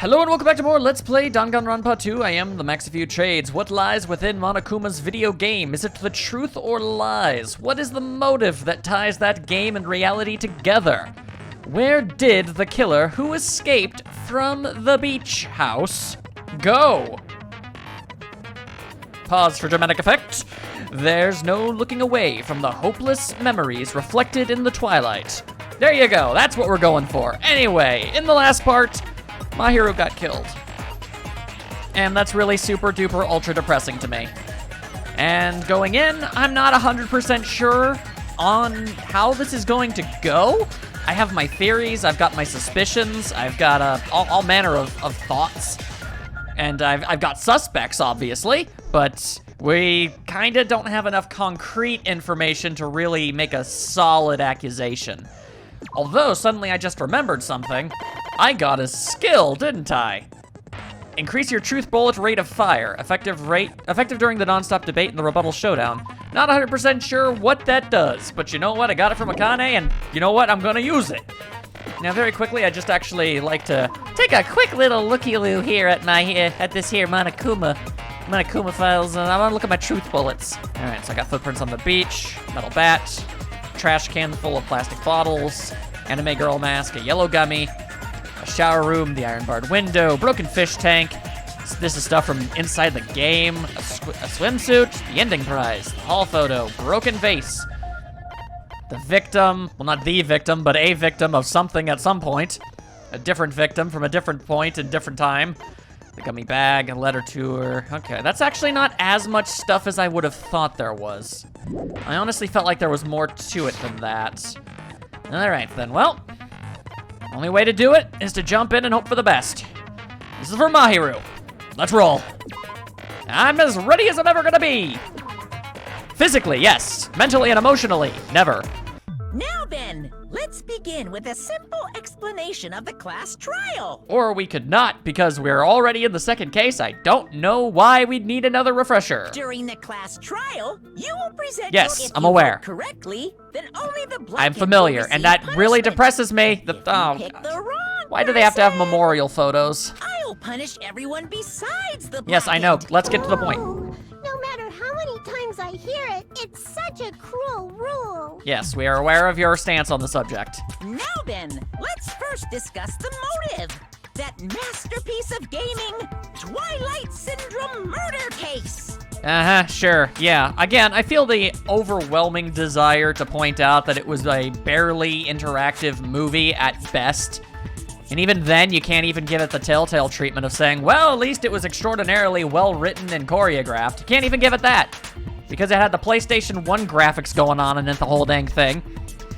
Hello and welcome back to more Let's Play Danganronpa 2. I am the Max of Few Trades. What lies within Monokuma's video game? Is it the truth or lies? What is the motive that ties that game and reality together? Where did the killer who escaped from the beach house go? Pause for dramatic effect. There's no looking away from the hopeless memories reflected in the twilight. There you go, that's what we're going for. Anyway, in the last part, my hero got killed. And that's really super duper ultra depressing to me. And going in, I'm not 100% sure on how this is going to go. I have my theories, I've got my suspicions, I've got all manner of thoughts. And I've got suspects, obviously, but we kinda don't have enough concrete information to really make a solid accusation. Although, suddenly I just remembered something. I got a skill, didn't I? Increase your truth bullet rate of fire. Effective during the non-stop debate and the rebuttal showdown. Not 100% sure what that does, but you know what? I got it from Akane, and you know what? I'm gonna use it. Now, very quickly, I just actually like to take a quick little looky-loo here at this here Monokuma files, and I wanna look at my truth bullets. All right, so I got footprints on the beach, metal bat, trash can full of plastic bottles, anime girl mask, a yellow gummy, a shower room, the iron-barred window, broken fish tank. This is stuff from inside the game, a swimsuit, the ending prize, the hall photo, broken vase, the victim, well, not the victim, but a victim of something at some point, a different victim from a different point and different time, the gummy bag, a letter to her. Okay, that's actually not as much stuff as I would have thought there was. I honestly felt like there was more to it than that. All right, then, well, only way to do it is to jump in and hope for the best. This is for Mahiru. Let's roll. I'm as ready as I'm ever gonna be. Physically, yes. Mentally and emotionally, never. Now then, let's begin with a simple explanation of the class trial. Or we could not, because we're already in the second case. I don't know why we'd need another refresher. During the class trial, you will present Yes, if I'm you aware. vote correctly, then only the black I'm familiar, and that really depresses me. If you pick the wrong Why do they have to have person, memorial photos? I'll punish everyone besides the Yes, I know. black. Let's get to the point. No matter how many times I hear it, it's such a cruel rule. Yes, we are aware of your stance on the subject. Now then, let's first discuss the motive. That masterpiece of gaming, Twilight Syndrome murder case. Uh-huh, sure, yeah. Again, I feel the overwhelming desire to point out that it was a barely interactive movie at best. And even then, you can't even give it the Telltale treatment of saying, well, at least it was extraordinarily well-written and choreographed. You can't even give it that, because it had the PlayStation 1 graphics going on in it, the whole dang thing.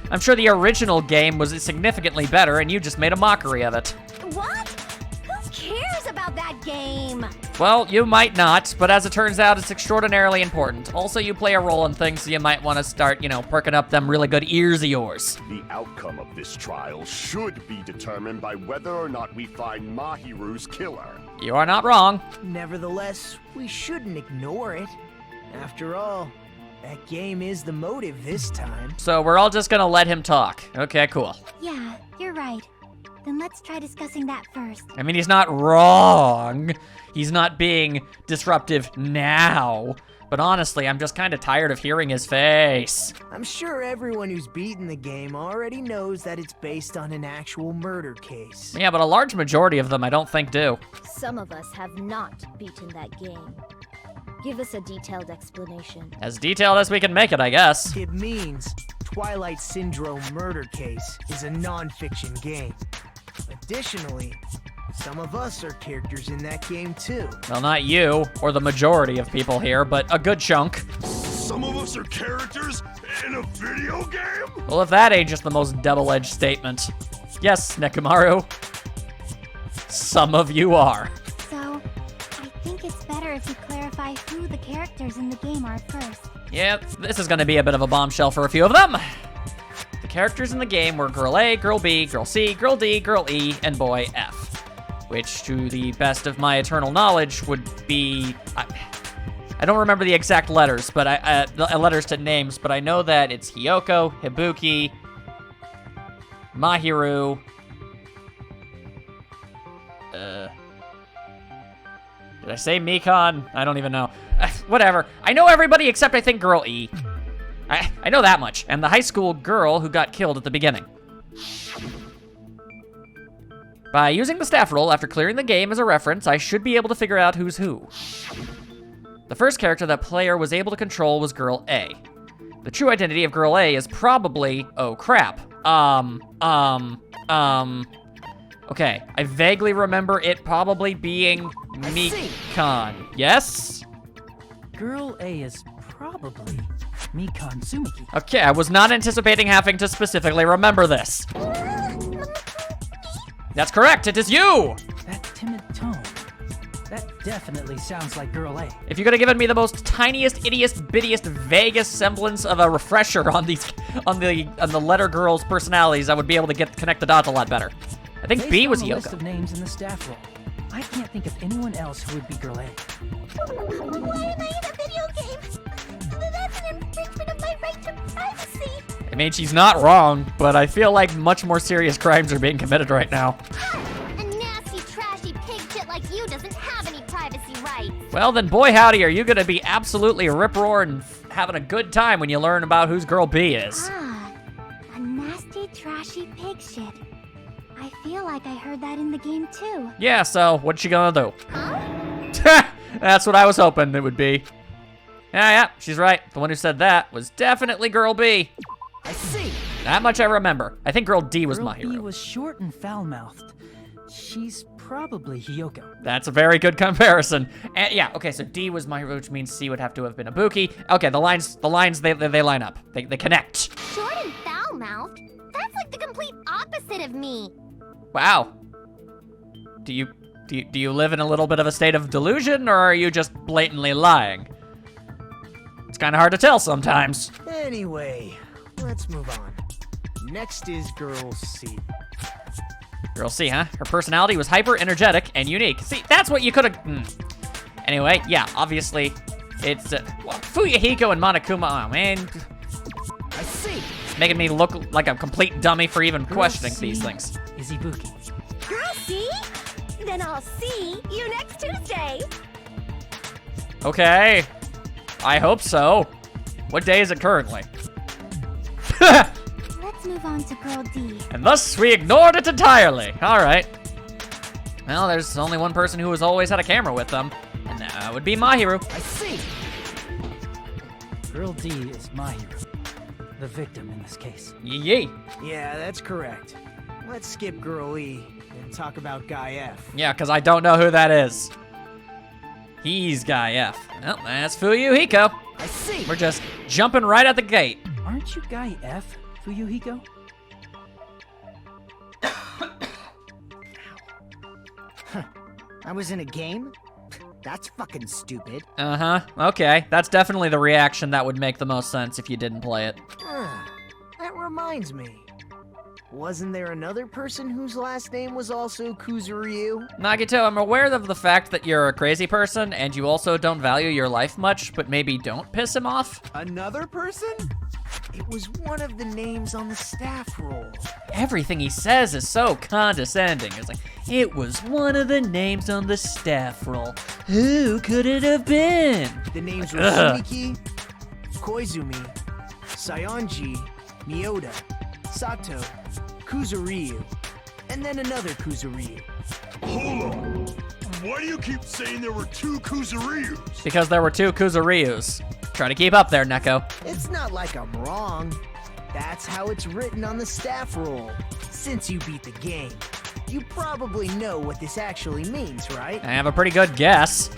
I'm sure the original game was significantly better, and you just made a mockery of it. What? Who cares about that game? Well, you might not, but as it turns out, it's extraordinarily important. Also, you play a role in things, so you might want to start, perking up them really good ears of yours. The outcome of this trial should be determined by whether or not we find Mahiru's killer. You are not wrong. Nevertheless, we shouldn't ignore it. After all, that game is the motive this time. So we're all just gonna let him talk. Okay, cool. Yeah, you're right. Then let's try discussing that first. I mean, he's not wrong. He's not being disruptive now. But honestly, I'm just kind of tired of hearing his face. I'm sure everyone who's beaten the game already knows that it's based on an actual murder case. Yeah, but a large majority of them I don't think do. Some of us have not beaten that game. Give us a detailed explanation. As detailed as we can make it, I guess. It means Twilight Syndrome murder case is a non-fiction game. Additionally, some of us are characters in that game too. Well, not you, or the majority of people here, but a good chunk. Some of us are characters in a video game? Well, if that ain't just the most double-edged statement. Yes, Nekomaru. Some of you are. So, I think it's better if you clarify who the characters in the game are first. Yep, this is gonna be a bit of a bombshell for a few of them. The characters in the game were Girl A, Girl B, Girl C, Girl D, Girl E, and Boy F. Which, to the best of my eternal knowledge, would be... I don't remember the exact letters, but the letters to names, but I know that it's Hiyoko, Hibuki, Mahiru, Did I say Mekon? I don't even know. Whatever. I know everybody except I think Girl E. I know that much. And the high school girl who got killed at the beginning. By using the staff roll after clearing the game as a reference, I should be able to figure out who's who. The first character that player was able to control was Girl A. The true identity of Girl A is probably, oh crap. Okay, I vaguely remember it probably being Mekon. Yes? Girl A is probably Mekon Tsumiki. Okay, I was not anticipating having to specifically remember this. That's correct, it is you! That timid tone. That definitely sounds like Girl A. If you could have given me the most tiniest, ittiest, bittiest, vaguest semblance of a refresher on the letter girls' personalities, I would be able to connect the dots a lot better. I think B was Based on the list Yoko. of names in the staff roll, I can't think of anyone else who would be Girl A. Why am I in a video game? That's an infringement of my right to privacy. I mean, she's not wrong, but I feel like much more serious crimes are being committed right now. A nasty, trashy pig shit like you doesn't have any privacy rights. Well, then, boy howdy, are you gonna be absolutely rip-roaring, having a good time when you learn about whose Girl B is. A nasty, trashy pig shit. I feel like I heard that in the game too. Yeah, so what's she gonna do? Huh? That's what I was hoping it would be. Yeah, she's right. The one who said that was definitely Girl B. I see. That much I remember. I think Girl D was Girl my B hero. was short and foul-mouthed. She's probably Hiyoko. That's a very good comparison. And yeah, okay, so D was my hero, which means C would have to have been Ibuki. Okay, the lines, they line up. They connect. Short and foul-mouthed? That's like the complete opposite of me. Wow. Do you live in a little bit of a state of delusion, or are you just blatantly lying? It's kind of hard to tell sometimes. Anyway, let's move on. Next is Girl C. Girl C, huh? Her personality was hyper energetic and unique. See, that's what you could have. Anyway, yeah, obviously, it's Fuyuhiko and Monokuma. Oh man, I see. it's making me look like a complete dummy for even Girl questioning C these things. is Ibuki. Girl, see? Then I'll see you next Tuesday. Okay, I hope so. What day is it currently? Let's move on to Girl D. And thus we ignored it entirely. All right. Well, there's only one person who has always had a camera with them, and that would be my hero. I see. Girl D is my hero. The victim in this case. Yee. Yeah, that's correct. Let's skip Girl E and talk about Guy F. Yeah, because I don't know who that is. He's Guy F. Well, that's Fuyuhiko. I see. We're just jumping right at the gate. Aren't you Guy F, Fuyuhiko? I was in a game? That's fucking stupid. Uh-huh. Okay. That's definitely the reaction that would make the most sense if you didn't play it. That reminds me. Wasn't there another person whose last name was also Kuzuryu? Nagito, I'm aware of the fact that you're a crazy person and you also don't value your life much, but maybe don't piss him off. Another person? It was one of the names on the staff roll. Everything he says is so condescending. It's like, it was one of the names on the staff roll. Who could it have been? The names were Ugh. Sumiki, Koizumi, Sayonji, Miyoda, Sato, Kuzuryu, and then another Kuzuryu. Hold on. Why do you keep saying there were two Kuzuryus? Because there were two Kuzuryus. Try to keep up there, Neko. It's not like I'm wrong. That's how it's written on the staff roll. Since you beat the game, you probably know what this actually means, right? I have a pretty good guess.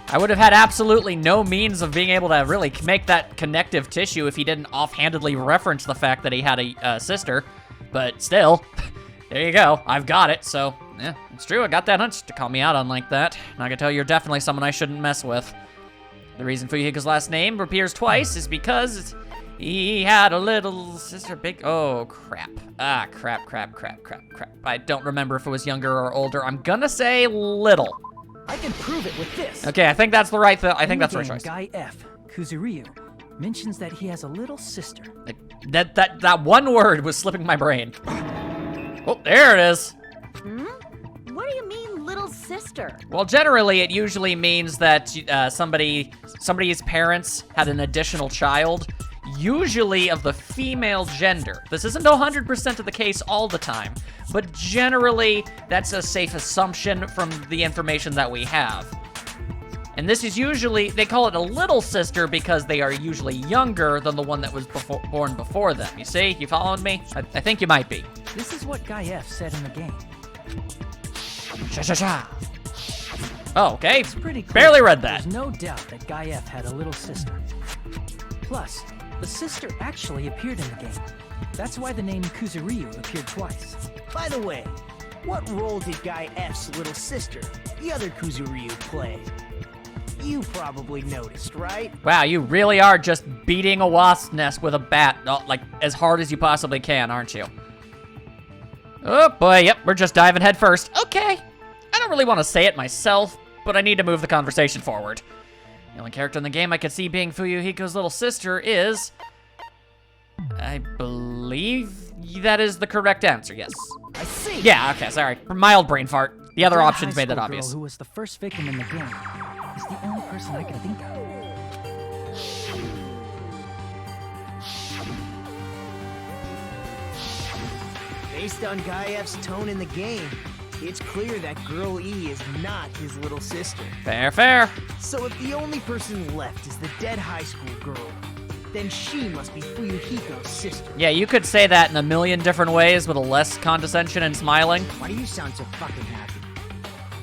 I would have had absolutely no means of being able to really make that connective tissue if he didn't offhandedly reference the fact that he had a sister. But still, there you go. I've got it, so yeah, it's true. I got that hunch to call me out on like that. Nagato, you're definitely someone I shouldn't mess with. The reason Fuyuhiko's last name appears twice is because he had a little sister, oh, crap. Crap. I don't remember if it was younger or older. I'm gonna say little. I can prove it with this. Okay, I think that's the right, I think In that's the the right game, choice. Guy F, Kuzuryu, mentions that he has a little sister. That one word was slipping my brain. Oh, there it is. What do you sister? Well, generally, it usually means that somebody's parents had an additional child, usually of the female gender. This isn't 100% of the case all the time, but generally, that's a safe assumption from the information that we have. And this is usually, they call it a little sister because they are usually younger than the one that was born before them. You see? You following me? I think you might be. This is what Guy F said in the game. Sha-sha-sha. Oh, okay. It's pretty clear. Barely read that. There's no doubt that Guy F had a little sister. Plus, the sister actually appeared in the game. That's why the name Kuzuryu appeared twice. By the way, what role did Guy F's little sister, the other Kuzuryu, play? You probably noticed, right? Wow, you really are just beating a wasp nest with a bat, like, as hard as you possibly can, aren't you? Oh boy, yep, we're just diving head first. Okay, I don't really want to say it myself, but I need to move the conversation forward. The only character in the game I could see being Fuyuhiko's little sister is... I believe that is the correct answer, yes. I see. Yeah, okay, sorry. Mild brain fart. The other options made that High school obvious. girl who was the first victim in the game is the only person I can think of. Based on Guy F's tone in the game, it's clear that Girl E is not his little sister. Fair, fair. So if the only person left is the dead high school girl, then she must be Fuyuhiko's sister. Yeah, you could say that in a million different ways with a less condescension and smiling. Why do you sound so fucking happy?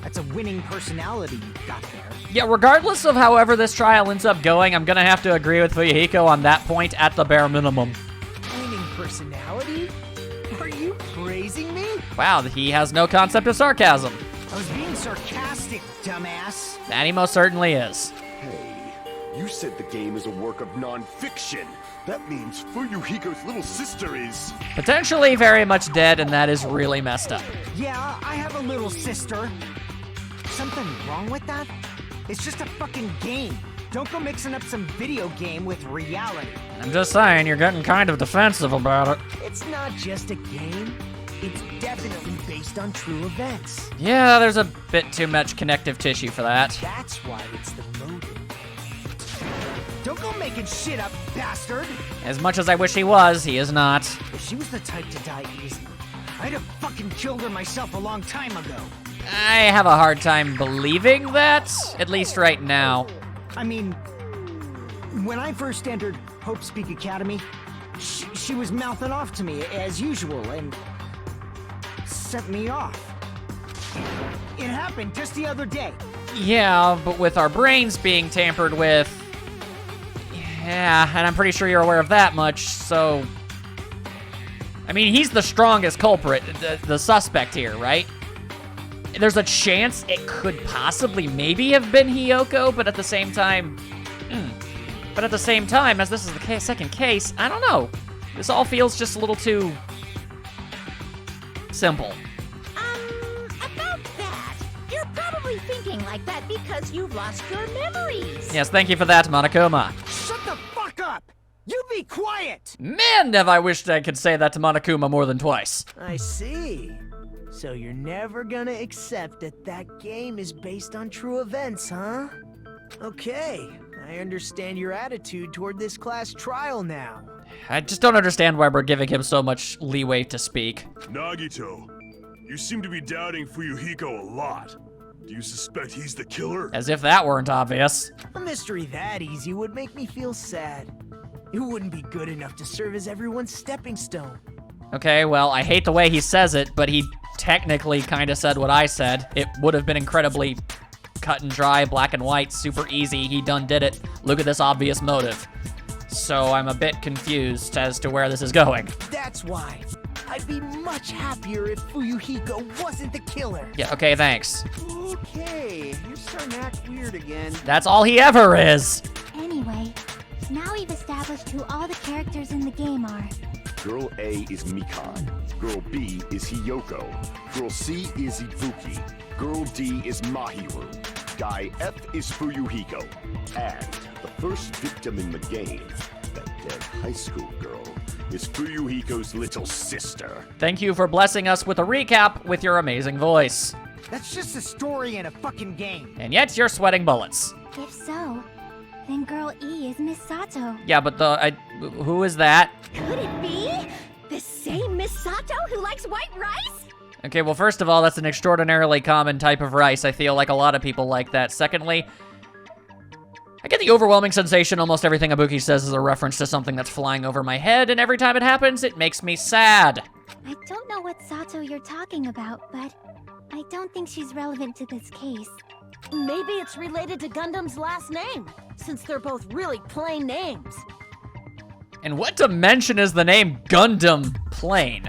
That's a winning personality you've got there. Yeah, regardless of however this trial ends up going, I'm gonna have to agree with Fuyuhiko on that point at the bare minimum. Winning personality? Are you praising me? Wow, he has no concept of sarcasm. I was being sarcastic, dumbass. And he most certainly is. Hey, you said the game is a work of non-fiction. That means Fuyuhiko's little sister is... Potentially very much dead, and that is really messed up. Yeah, I have a little sister. Something wrong with that? It's just a fucking game. Don't go mixing up some video game with reality. I'm just saying, you're getting kind of defensive about it. It's not just a game. It's definitely based on true events. Yeah, there's a bit too much connective tissue for that. That's why it's the motive. Don't go making shit up, bastard! As much as I wish he was, he is not. If she was the type to die easy, I'd have fucking killed her myself a long time ago. I have a hard time believing that, at least right now. I mean, when I first entered Hope Speak Academy, she was mouthing off to me as usual and sent me off. It happened just the other day. Yeah, but with our brains being tampered with... Yeah, and I'm pretty sure you're aware of that much, so... I mean, he's the strongest culprit, the suspect here, right? There's a chance it could possibly maybe have been Hiyoko, but at the same time... But at the same time, as this is the second case, I don't know. This all feels just a little too... simple. About that. You're probably thinking like that because you've lost your memories. Yes, thank you for that, Monokuma. Shut the fuck up! You be quiet! Man, have I wished I could say that to Monokuma more than twice. I see. So you're never gonna accept that that game is based on true events, huh? Okay, I understand your attitude toward this class trial now. I just don't understand why we're giving him so much leeway to speak. Nagito, you seem to be doubting Fuyuhiko a lot. Do you suspect he's the killer? As if that weren't obvious. A mystery that easy would make me feel sad. It wouldn't be good enough to serve as everyone's stepping stone. Okay, well, I hate the way he says it, but he technically kind of said what I said. It would have been incredibly cut and dry, black and white, super easy. He done did it. Look at this obvious motive. So I'm a bit confused as to where this is going. That's why. I'd be much happier if Fuyuhiko wasn't the killer. Yeah, okay, thanks. Okay, you're starting to act weird again. That's all he ever is. Anyway, now we've established who all the characters in the game are. Girl A is Mikan. Girl B is Hiyoko. Girl C is Ibuki. Girl D is Mahiru. Guy F is Fuyuhiko. And the first victim in the game, that dead high school girl, is Fuyuhiko's little sister. Thank you for blessing us with a recap with your amazing voice. That's just a story in a fucking game. And yet you're sweating bullets. If so, then Girl E is Miss Sato. Yeah, but who is that? Could it be the same Miss Sato who likes white rice? Okay, well, first of all, that's an extraordinarily common type of rice. I feel like a lot of people like that. Secondly, I get the overwhelming sensation almost everything Ibuki says is a reference to something that's flying over my head, and every time it happens, it makes me sad. I don't know what Sato you're talking about, but I don't think she's relevant to this case. Maybe it's related to Gundam's last name, since they're both really plain names. In what dimension is the name Gundam plain?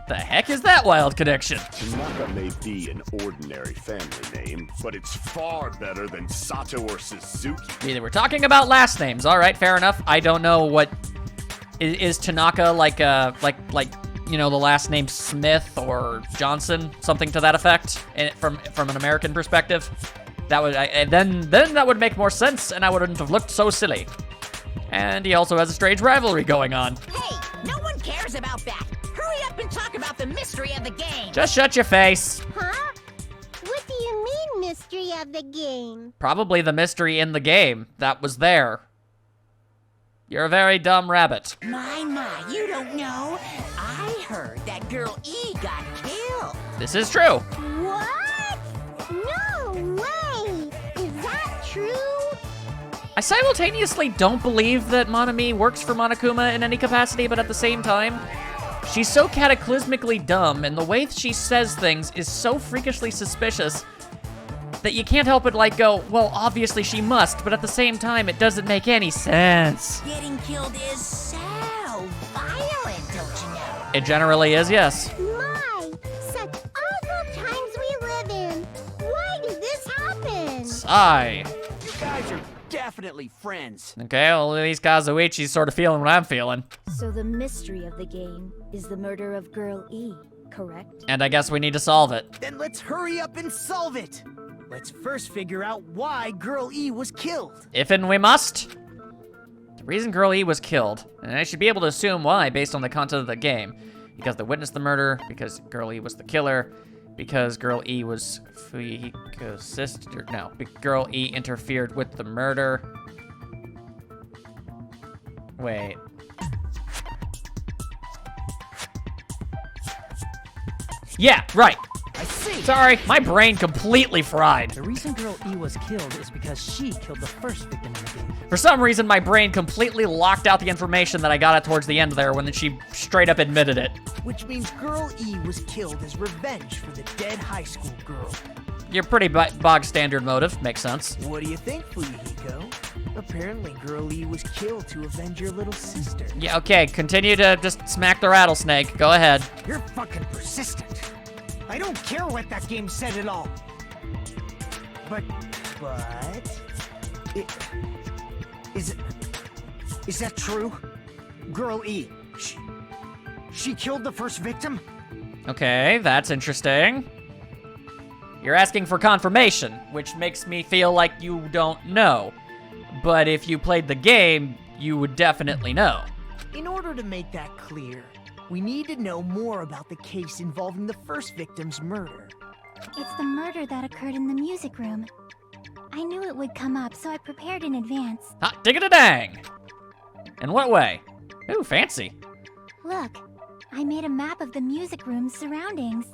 The heck is that wild connection? Tanaka may be an ordinary family name, but it's far better than Sato or Suzuki. We're talking about last names. All right, fair enough. I don't know what is Tanaka like you know, the last name Smith or Johnson, something to that effect, from an American perspective. That would then that would make more sense, and I wouldn't have looked so silly. And he also has a strange rivalry going on. Hey, no one cares about that. Hurry up and talk about the mystery of the game. Just shut your face. Huh? What do you mean, mystery of the game? Probably the mystery in the game that was there. You're a very dumb rabbit. My, you don't know. I heard that Girl E got killed. This is true. What? No way! Is that true? I simultaneously don't believe that Monami works for Monokuma in any capacity, but at the same time, she's so cataclysmically dumb, and the way she says things is so freakishly suspicious that you can't help but go, well, obviously she must, but at the same time, it doesn't make any sense. Getting killed is so violent, don't you know? It generally is, yes. My, such awful times we live in. Why did this happen? Sigh. You guys are definitely friends. Okay, well, at least Kazuichi's sort of feeling what I'm feeling. So the mystery of the game is the murder of Girl E, correct? And I guess we need to solve it. Then let's hurry up and solve it. Let's first figure out why Girl E was killed. If and we must. The reason Girl E was killed, and I should be able to assume why based on the content of the game. Because they witnessed the murder, because Girl E was the killer, because Girl E was Fuyuhiko's sister. No, Girl E interfered with the murder. Wait. Yeah, right. I see. Sorry, my brain completely fried. The reason Girl E was killed is because she killed the first victim in the game. For some reason, my brain completely locked out the information that I got at towards the end there when she straight up admitted it. Which means Girl E was killed as revenge for the dead high school girl. Your pretty bog standard motive. Makes sense. What do you think, Fuyuhiko? Apparently, Girl E was killed to avenge your little sister. Yeah, okay, continue to just smack the rattlesnake. Go ahead. You're fucking persistent. I don't care what that game said at all. But is that true? Girl E, she killed the first victim? Okay, that's interesting. You're asking for confirmation, which makes me feel like you don't know. But if you played the game, you would definitely know. In order to make that clear, we need to know more about the case involving the first victim's murder. It's the murder that occurred in the music room. I knew it would come up, so I prepared in advance. Hot diggity-dang! In what way? Ooh, fancy. Look, I made a map of the music room's surroundings,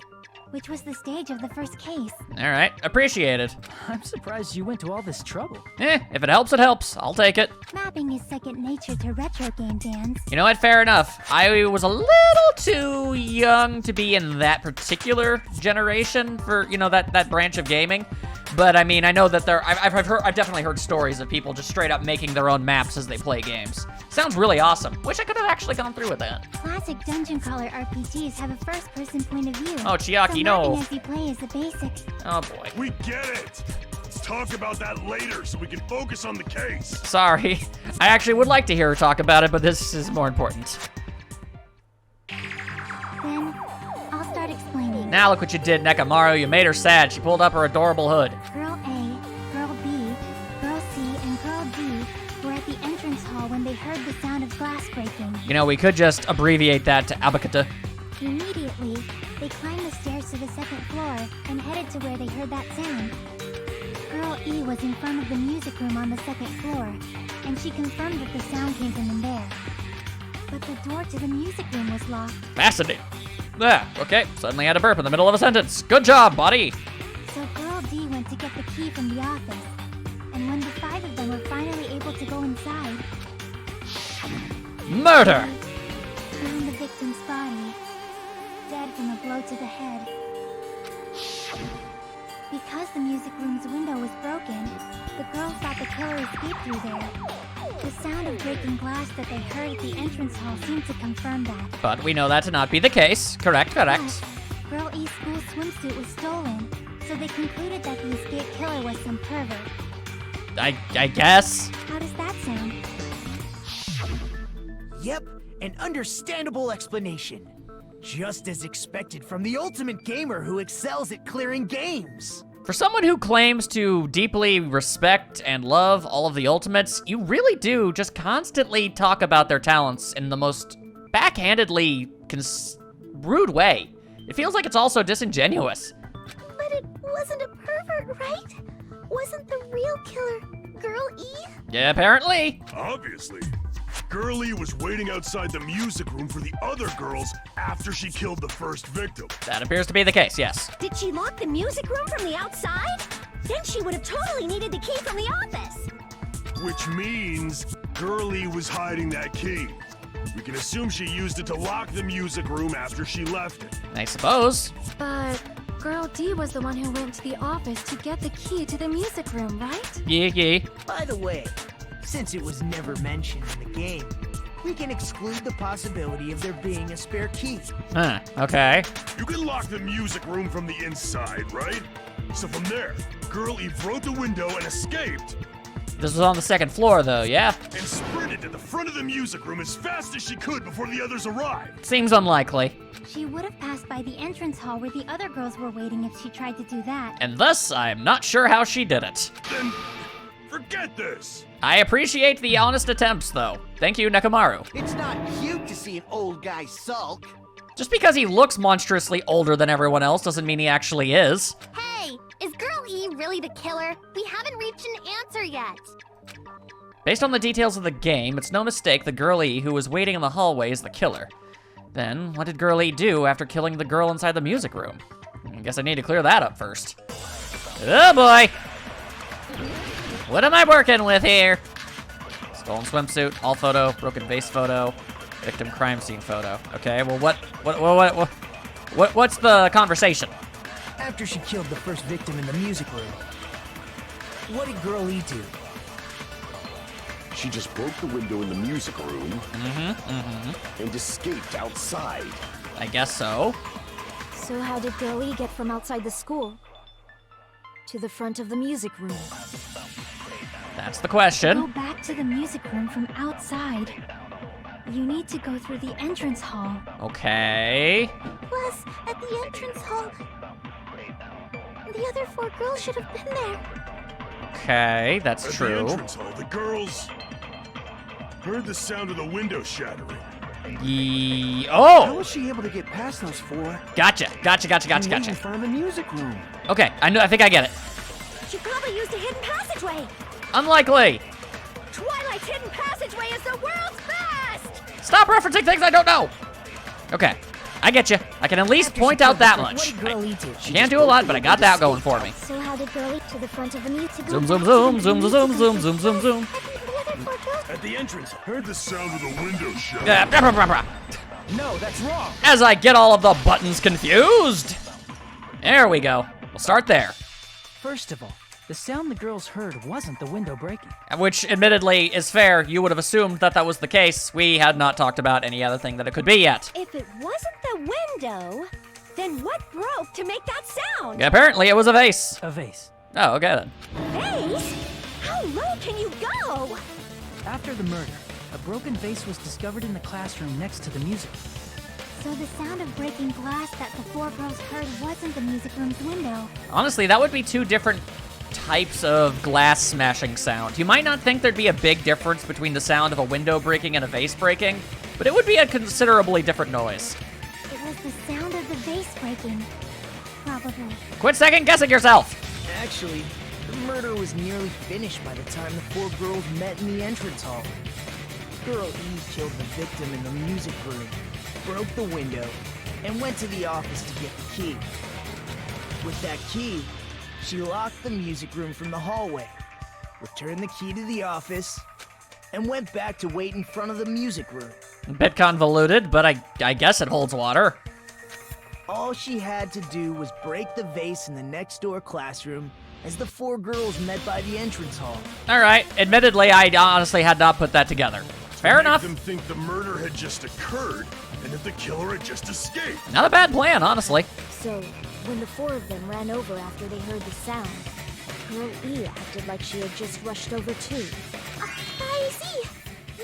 which was the stage of the first case. All right, appreciated. I'm surprised you went to all this trouble. If it helps, it helps. I'll take it. Mapping is second nature to retro game fans. You know what? Fair enough. I was a little too young to be in that particular generation for, you know, that branch of gaming. But I mean, I know that I've definitely heard stories of people just straight up making their own maps as they play games. Sounds really awesome. Wish I could have actually gone through with that. Classic dungeon crawler RPGs have a first-person point of view. Oh, Chiaki, so no. mapping as you play is the basics. Oh boy. We get it. Let's talk about that later so we can focus on the case. Sorry. I actually would like to hear her talk about it, but this is more important. Then, I'll start explaining. Now look what you did, Nekamaru. You made her sad. She pulled up her adorable hood. Girl A, Girl B, Girl C, and Girl D were at the entrance hall when they heard the sound of glass breaking. You know, we could just abbreviate that to Abakata. Immediately, they climbed the stairs to the second floor and headed to where they heard that sound. Girl E was in front of the music room on the second floor, and she confirmed that the sound came from in there. But the door to the music room was locked. Fascinating. Yeah, okay. Suddenly had a burp in the middle of a sentence. Good job, buddy. So Girl D went to get the key from the office. And when the 5 of them were finally able to go inside, Murder! found the victim's body, dead from a blow to the head. Because the music room's window was broken, the girls thought the killer escaped through there. The sound of breaking glass that they heard at the entrance hall seemed to confirm that. But we know that to not be the case. Correct. Plus, Girl E's school swimsuit was stolen, so they concluded that the escaped killer was some pervert. I guess. How does that sound? Yep, an understandable explanation. Just as expected from the ultimate gamer who excels at clearing games. For someone who claims to deeply respect and love all of the Ultimates, you really do just constantly talk about their talents in the most backhandedly rude way. It feels like it's also disingenuous. But it wasn't a pervert, right? Wasn't the real killer Girl E? Yeah, apparently. Obviously. Girlie was waiting outside the music room for the other girls after she killed the first victim. That appears to be the case, yes. Did she lock the music room from the outside? Then she would have totally needed the key from the office. Which means Girlie was hiding that key. We can assume she used it to lock the music room after she left it. I suppose. But Girl D was the one who went to the office to get the key to the music room, right? Yeah. By the way, since it was never mentioned in the game, we can exclude the possibility of there being a spare key. Huh, okay. You can lock the music room from the inside, right? So from there, Girlie broke the window and escaped. This was on the second floor, though, yeah? And sprinted to the front of the music room as fast as she could before the others arrived. Seems unlikely. She would have passed by the entrance hall where the other girls were waiting if she tried to do that. And thus, I'm not sure how she did it. Then forget this. I appreciate the honest attempts, though. Thank you, Nekomaru. It's not cute to see an old guy sulk. Just because he looks monstrously older than everyone else doesn't mean he actually is. Hey, is Girl E really the killer? We haven't reached an answer yet. Based on the details of the game, it's no mistake the Girl E who was waiting in the hallway is the killer. Then, what did Girl E do after killing the girl inside the music room? I guess I need to clear that up first. Oh boy! What am I working with here? Stolen swimsuit, all photo, broken vase photo, victim crime scene photo. Okay, well what's the conversation? After she killed the first victim in the music room, what did Girl E do? She just broke the window in the music room and escaped outside. I guess so. So how did Girl E get from outside the school to the front of the music room? That's the Go question. back to the music room from outside. You need to go through the entrance hall. Okay. Plus, at the entrance hall, the other 4 girls should have been there. Okay, that's At true. the entrance hall, the girls heard the sound of the window shattering. Oh! How was she able to get past those 4? Gotcha. In front of the music room. Okay, I think I get it. She probably used a hidden passageway. Unlikely. Twilight's hidden passageway is the world's best! Stop referencing things I don't know. Okay, I get you. I can at least point out that much. What did Girl E do? I can't do a lot, but I got that going for me. So how did Girl E to the front of the music Zoom, room? zoom, zoom, zoom, zoom, zoom, zoom, zoom, zoom. At the entrance, heard the sound of the window shattering. No, that's wrong. As I get all of the buttons confused. There we go. We'll start there. First of all, the sound the girls heard wasn't the window breaking. Which, admittedly, is fair. You would have assumed that that was the case. We had not talked about any other thing that it could be yet. If it wasn't the window, then what broke to make that sound? Apparently, it was a vase. A vase. Oh, okay then. Vase? How low can you go? After the murder, a broken vase was discovered in the classroom next to the music room. So the sound of breaking glass that the 4 girls heard wasn't the music room's window. Honestly, that would be 2 different types of glass smashing sound. You might not think there'd be a big difference between the sound of a window breaking and a vase breaking, but it would be a considerably different noise. It was the sound of the vase breaking. Probably. Quit second guessing yourself. Actually, the murder was nearly finished by the time the four girls met in the entrance hall. Girl E killed the victim in the music room, broke the window, and went to the office to get the key. With that key, she locked the music room from the hallway, returned the key to the office, and went back to wait in front of the music room. A bit convoluted, but I guess it holds water. All she had to do was break the vase in the next door classroom as the four girls met by the entrance hall. All right, admittedly, I honestly had not put that together. Fair enough. Make them think the murder had just occurred and that the killer had just escaped. Not a bad plan, honestly. So, when the four of them ran over after they heard the sound, Girl E acted like she had just rushed over too. I see.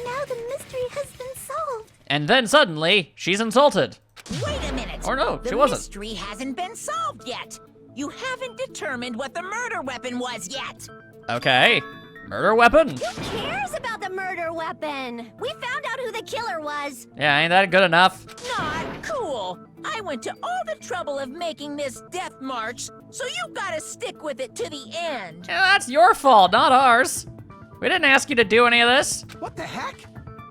Now the mystery has been solved. And then suddenly, she's insulted. Wait a minute. Or no, she the wasn't. mystery hasn't been solved yet. You haven't determined what the murder weapon was yet. Okay. Murder weapon? Who cares about the murder weapon? We found out who the killer was. Yeah, ain't that good enough? Not cool. I went to all the trouble of making this death march, so you gotta stick with it to the end. Yeah, that's your fault, not ours. We didn't ask you to do any of this. What the heck?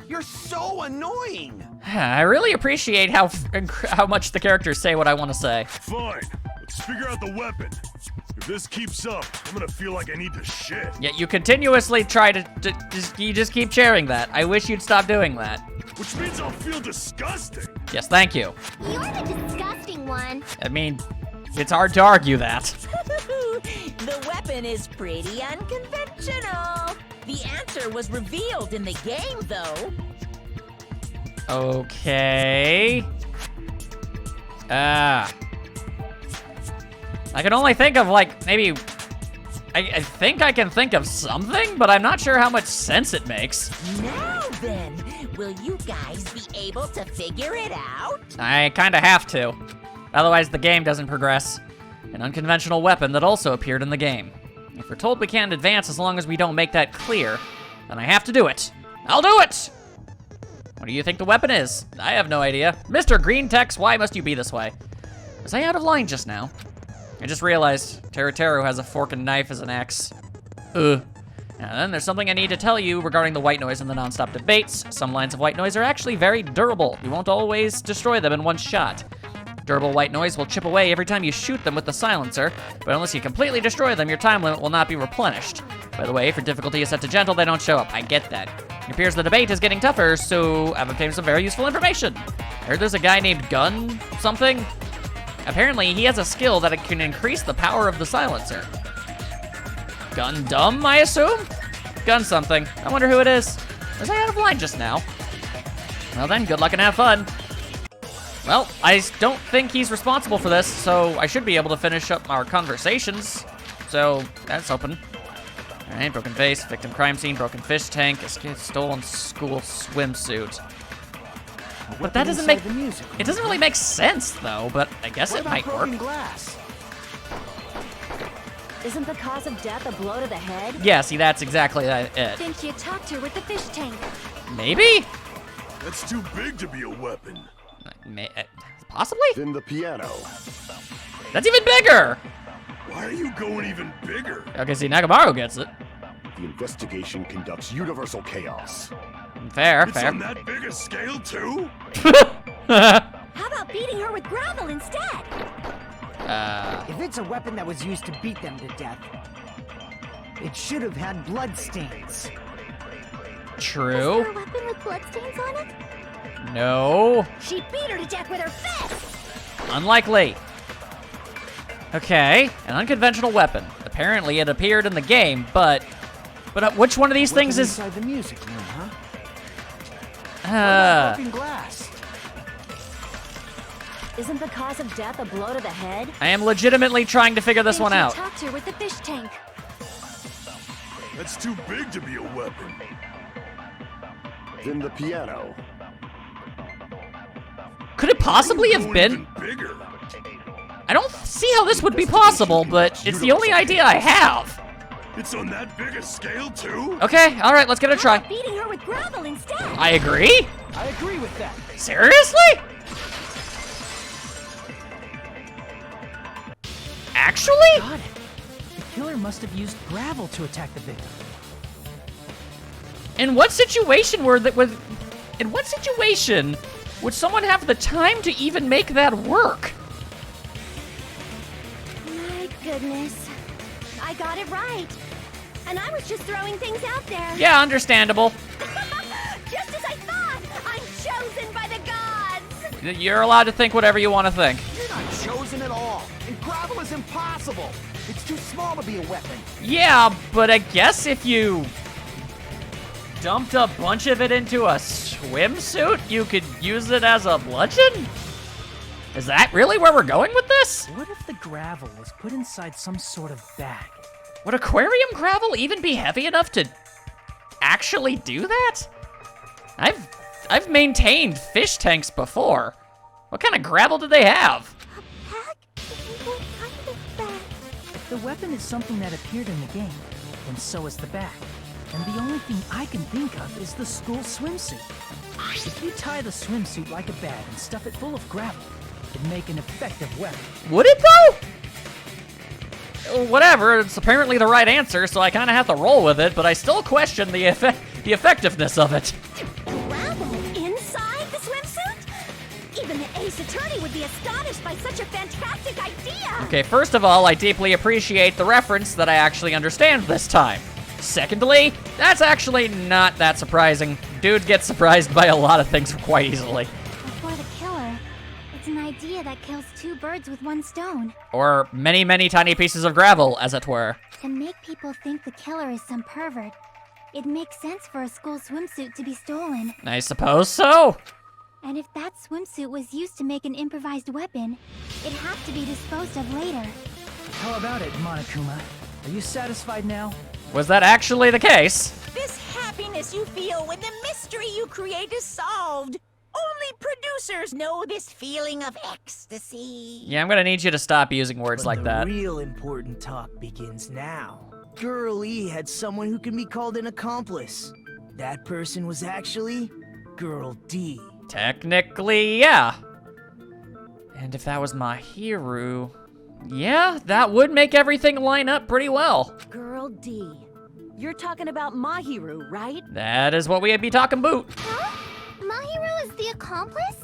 You're so annoying! I really appreciate how much the characters say what I want to say. Fine, let's figure out the weapon. If this keeps up, I'm gonna feel like I need to shit. Yet you continuously try to you just keep sharing that. I wish you'd stop doing that. Which means I'll feel disgusting. Yes, thank you. You're the disgusting one. I mean, it's hard to argue that. The weapon is pretty unconventional. The answer was revealed in the game, though. Okay. I can only think of, like, maybe... I think I can think of something, but I'm not sure how much sense it makes. Now then, will you guys be able to figure it out? I kinda have to. Otherwise, the game doesn't progress. An unconventional weapon that also appeared in the game. If we're told we can't advance as long as we don't make that clear, then I have to do it. I'll do it! What do you think the weapon is? I have no idea. Mr. Green Tex, why must you be this way? Was I out of line just now? I just realized Teru has a fork and knife as an axe. And then there's something I need to tell you regarding the white noise and the non-stop debates. Some lines of white noise are actually very durable. You won't always destroy them in one shot. Durable white noise will chip away every time you shoot them with the silencer, but unless you completely destroy them, your time limit will not be replenished. By the way, if your difficulty is set to gentle, they don't show up. I get that. It appears the debate is getting tougher, so I've obtained some very useful information. I heard there's a guy named Gun something. Apparently, he has a skill that can increase the power of the silencer. Gun Dumb, I assume? Gun something. I wonder who it is. Was I out of line just now? Well then, good luck and have fun. Well, I don't think he's responsible for this, so I should be able to finish up our conversations. So, that's open. Alright, broken vase, victim crime scene, broken fish tank, escape, stolen school swimsuit. But that doesn't make... It doesn't really make sense, though, but I guess it might work. Glass? Isn't the cause of death a blow to the head? Yeah, see, that's exactly it. Think you talked her with the fish tank. Maybe? That's too big to be a weapon. Possibly? Then the piano. That's even bigger! Why are you going even bigger? Okay, see, Nagamaru gets it. The investigation conducts universal chaos. Fair, It's fair. on that big a scale, too? How about beating her with gravel instead? If it's a weapon that was used to beat them to death, it should have had blood stains. True. Is there a weapon with bloodstains on it? No. She beat her to death with her fist! Unlikely. Okay, an unconventional weapon. Apparently it appeared in the game, but which one of these things is... Inside the music room, huh? Broken glass. Isn't the cause of death a blow to the head? I am legitimately trying to figure this Think one you out. talked her with the fish tank. That's too big to be a weapon. Then the piano. Could it possibly have Going been? even bigger. I don't see how this would be possible, but it's the only idea I have. It's on that big a scale, too? Okay, all right, let's give it a try. Beating her with gravel instead! I agree? I agree with that. Seriously? Really? Got it. The killer must have used gravel to attack the victim. In what situation in what situation would someone have the time to even make that work? My goodness. I got it right. And I was just throwing things out there. Yeah, understandable. Just as I thought! I'm chosen by the gods! You're allowed to think whatever you want to think. You're not chosen at all. And gravel is impossible. It's too small to be a weapon. Yeah, but I guess if you dumped a bunch of it into a swimsuit, you could use it as a bludgeon? Is that really where we're going with this? What if the gravel was put inside some sort of bag? Would aquarium gravel even be heavy enough to actually do that? I've maintained fish tanks before. What kind of gravel do they have? A pack? What kind of bag? If the weapon is something that appeared in the game, then so is the bag. And the only thing I can think of is the school swimsuit. If you tie the swimsuit like a bag and stuff it full of gravel, it'd make an effective weapon. Would it though? Whatever, it's apparently the right answer, so I kind of have to roll with it, but I still question the effectiveness of it. Gravel inside the swimsuit? Even the Ace Attorney would be astonished by such a fantastic idea! Okay, first of all, I deeply appreciate the reference that I actually understand this time. Secondly, that's actually not that surprising. Dude gets surprised by a lot of things quite easily. But for the killer, it's an idea that kills two birds with one stone. Or many, many tiny pieces of gravel, as it were. To make people think the killer is some pervert, it makes sense for a school swimsuit to be stolen. I suppose so. And if that swimsuit was used to make an improvised weapon, it'd have to be disposed of later. How about it, Monokuma? Are you satisfied now? Was that actually the case? This happiness you feel when the mystery you create is solved. Only producers know this feeling of ecstasy. Yeah, I'm gonna need you to stop using words like that. The real important talk begins now. Girl E had someone who can be called an accomplice. That person was actually Girl D. Technically, yeah. And if that was Mahiru, yeah, that would make everything line up pretty well. Girl D. You're talking about Mahiru, right? That is what we'd be talking about. Huh? Mahiru is the accomplice?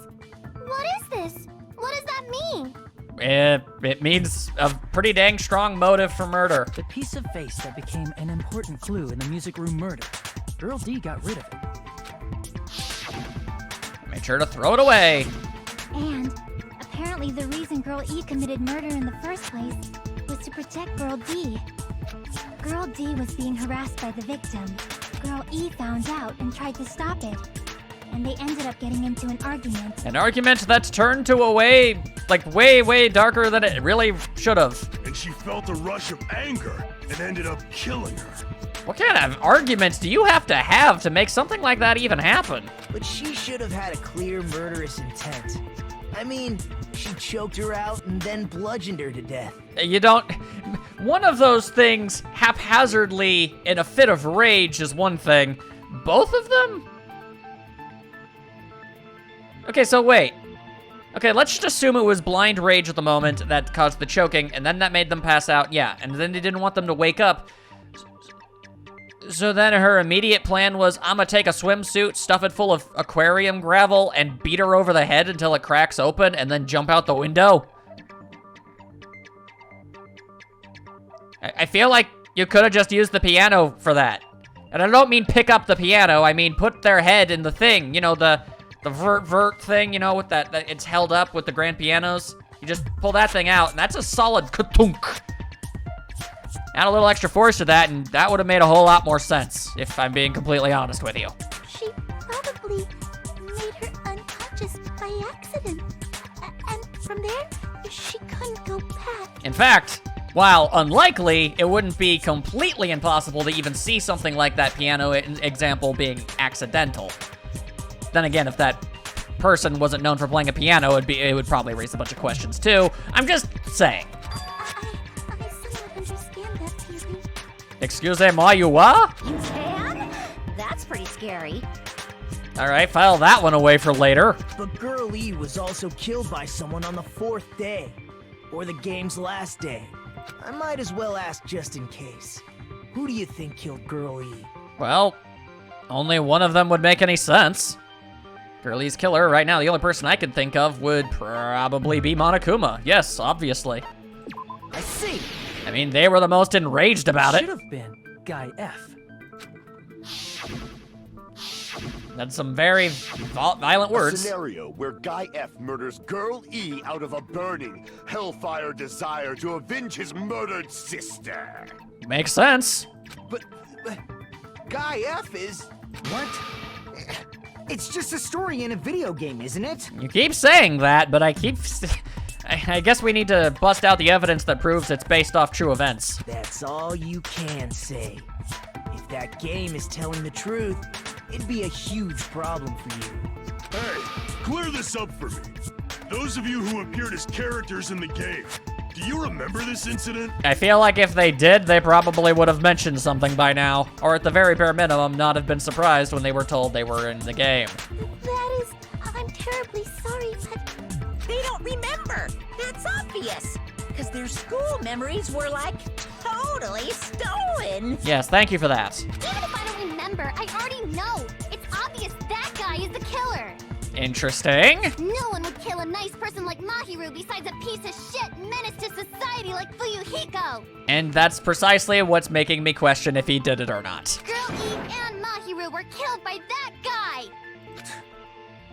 What is this? What does that mean? It means a pretty dang strong motive for murder. The piece of face that became an important clue in the music room murder. Girl D got rid of it. Made sure to throw it away. And apparently the reason Girl E committed murder in the first place was to protect Girl D. Girl D was being harassed by the victim. Girl E found out and tried to stop it. And they ended up getting into an argument. An argument that's turned to a way, like way darker than it really should have. And she felt a rush of anger and ended up killing her. What kind of arguments do you have to make something like that even happen? But she should have had a clear murderous intent. I mean, she choked her out and then bludgeoned her to death. You don't... One of those things haphazardly in a fit of rage is one thing. Both of them? Okay, so wait. Okay, let's just assume it was blind rage at the moment that caused the choking, and then that made them pass out. Yeah, and then they didn't want them to wake up. So then her immediate plan was, I'm gonna take a swimsuit, stuff it full of aquarium gravel, and beat her over the head until it cracks open, and then jump out the window? I feel like you could have just used the piano for that. And I don't mean pick up the piano, I mean put their head in the thing. You know, the vert thing, you know, with that it's held up with the grand pianos. You just pull that thing out, and that's a solid ka-tunk. Add a little extra force to that, and that would have made a whole lot more sense, if I'm being completely honest with you. She probably made her unconscious by accident. And from there, she couldn't go back. In fact, while unlikely, it wouldn't be completely impossible to even see something like that piano example being accidental. Then again, if that person wasn't known for playing a piano, it would probably raise a bunch of questions too. I'm just saying. I somewhat understand that theory. Excusez-moi, you what? You can? That's pretty scary. All right, file that one away for later. But Girl E was also killed by someone on the 4th day, or the game's last day. I might as well ask just in case. Who do you think killed Girl E? Well, only one of them would make any sense. Girlie's killer right now, the only person I can think of would probably be Monokuma. Yes, obviously. I see. I mean, they were the most enraged about Should it. have been Guy F. That's some very violent A words. scenario where Guy F murders Girl E out of a burning, hellfire desire to avenge his murdered sister. Makes sense. But Guy F is... What? It's just a story in a video game, isn't it? You keep saying that, but I guess we need to bust out the evidence that proves it's based off true events. That's all you can say. If that game is telling the truth, it'd be a huge problem for you. Hey, clear this up for me. Those of you who appeared as characters in the game, do you remember this incident? I feel like if they did, they probably would have mentioned something by now. Or at the very bare minimum, not have been surprised when they were told they were in the game. That is... I'm terribly sorry, but... They don't remember. That's obvious. Because their school memories were, like, totally stolen. Yes, thank you for that. Even if I don't remember, I already know. It's obvious that guy is the killer. Interesting. No one would kill a nice person like Mahiru besides a piece of shit menace to society like Fuyuhiko. And that's precisely what's making me question if he did it or not. Girl E and Mahiru were killed by that guy.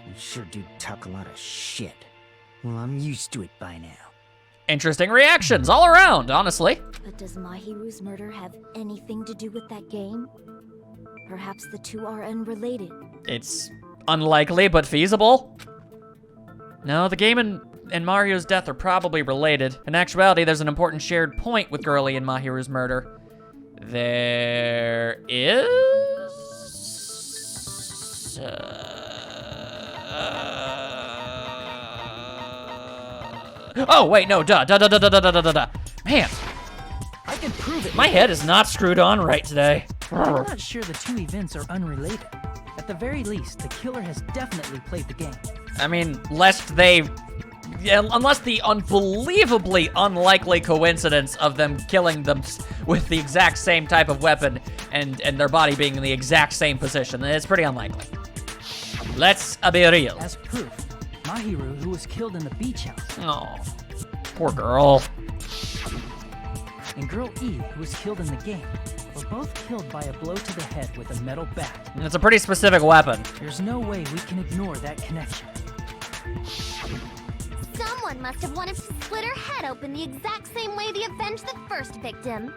You sure do talk a lot of shit. Well, I'm used to it by now. Interesting reactions all around, honestly. But does Mahiru's murder have anything to do with that game? Perhaps the two are unrelated. It's unlikely, but feasible. No, the game and Mario's death are probably related. In actuality, there's an important shared point with Girlie and Mahiru's murder. There is... Oh, wait, no, duh. Man, I can prove it. my head is not screwed on right today. I'm not sure the two events are unrelated. At the very least, the killer has definitely played the game. I mean, unless the unbelievably unlikely coincidence of them killing them with the exact same type of weapon and their body being in the exact same position, then it's pretty unlikely. Let's be real. As proof, Mahiru, who was killed in the beach house, Oh, poor girl. and Girl E, who was killed in the game, were both killed by a blow to the head with a metal bat. It's a pretty specific weapon. There's no way we can ignore that connection. Someone must have wanted to split her head open the exact same way they avenged the first victim.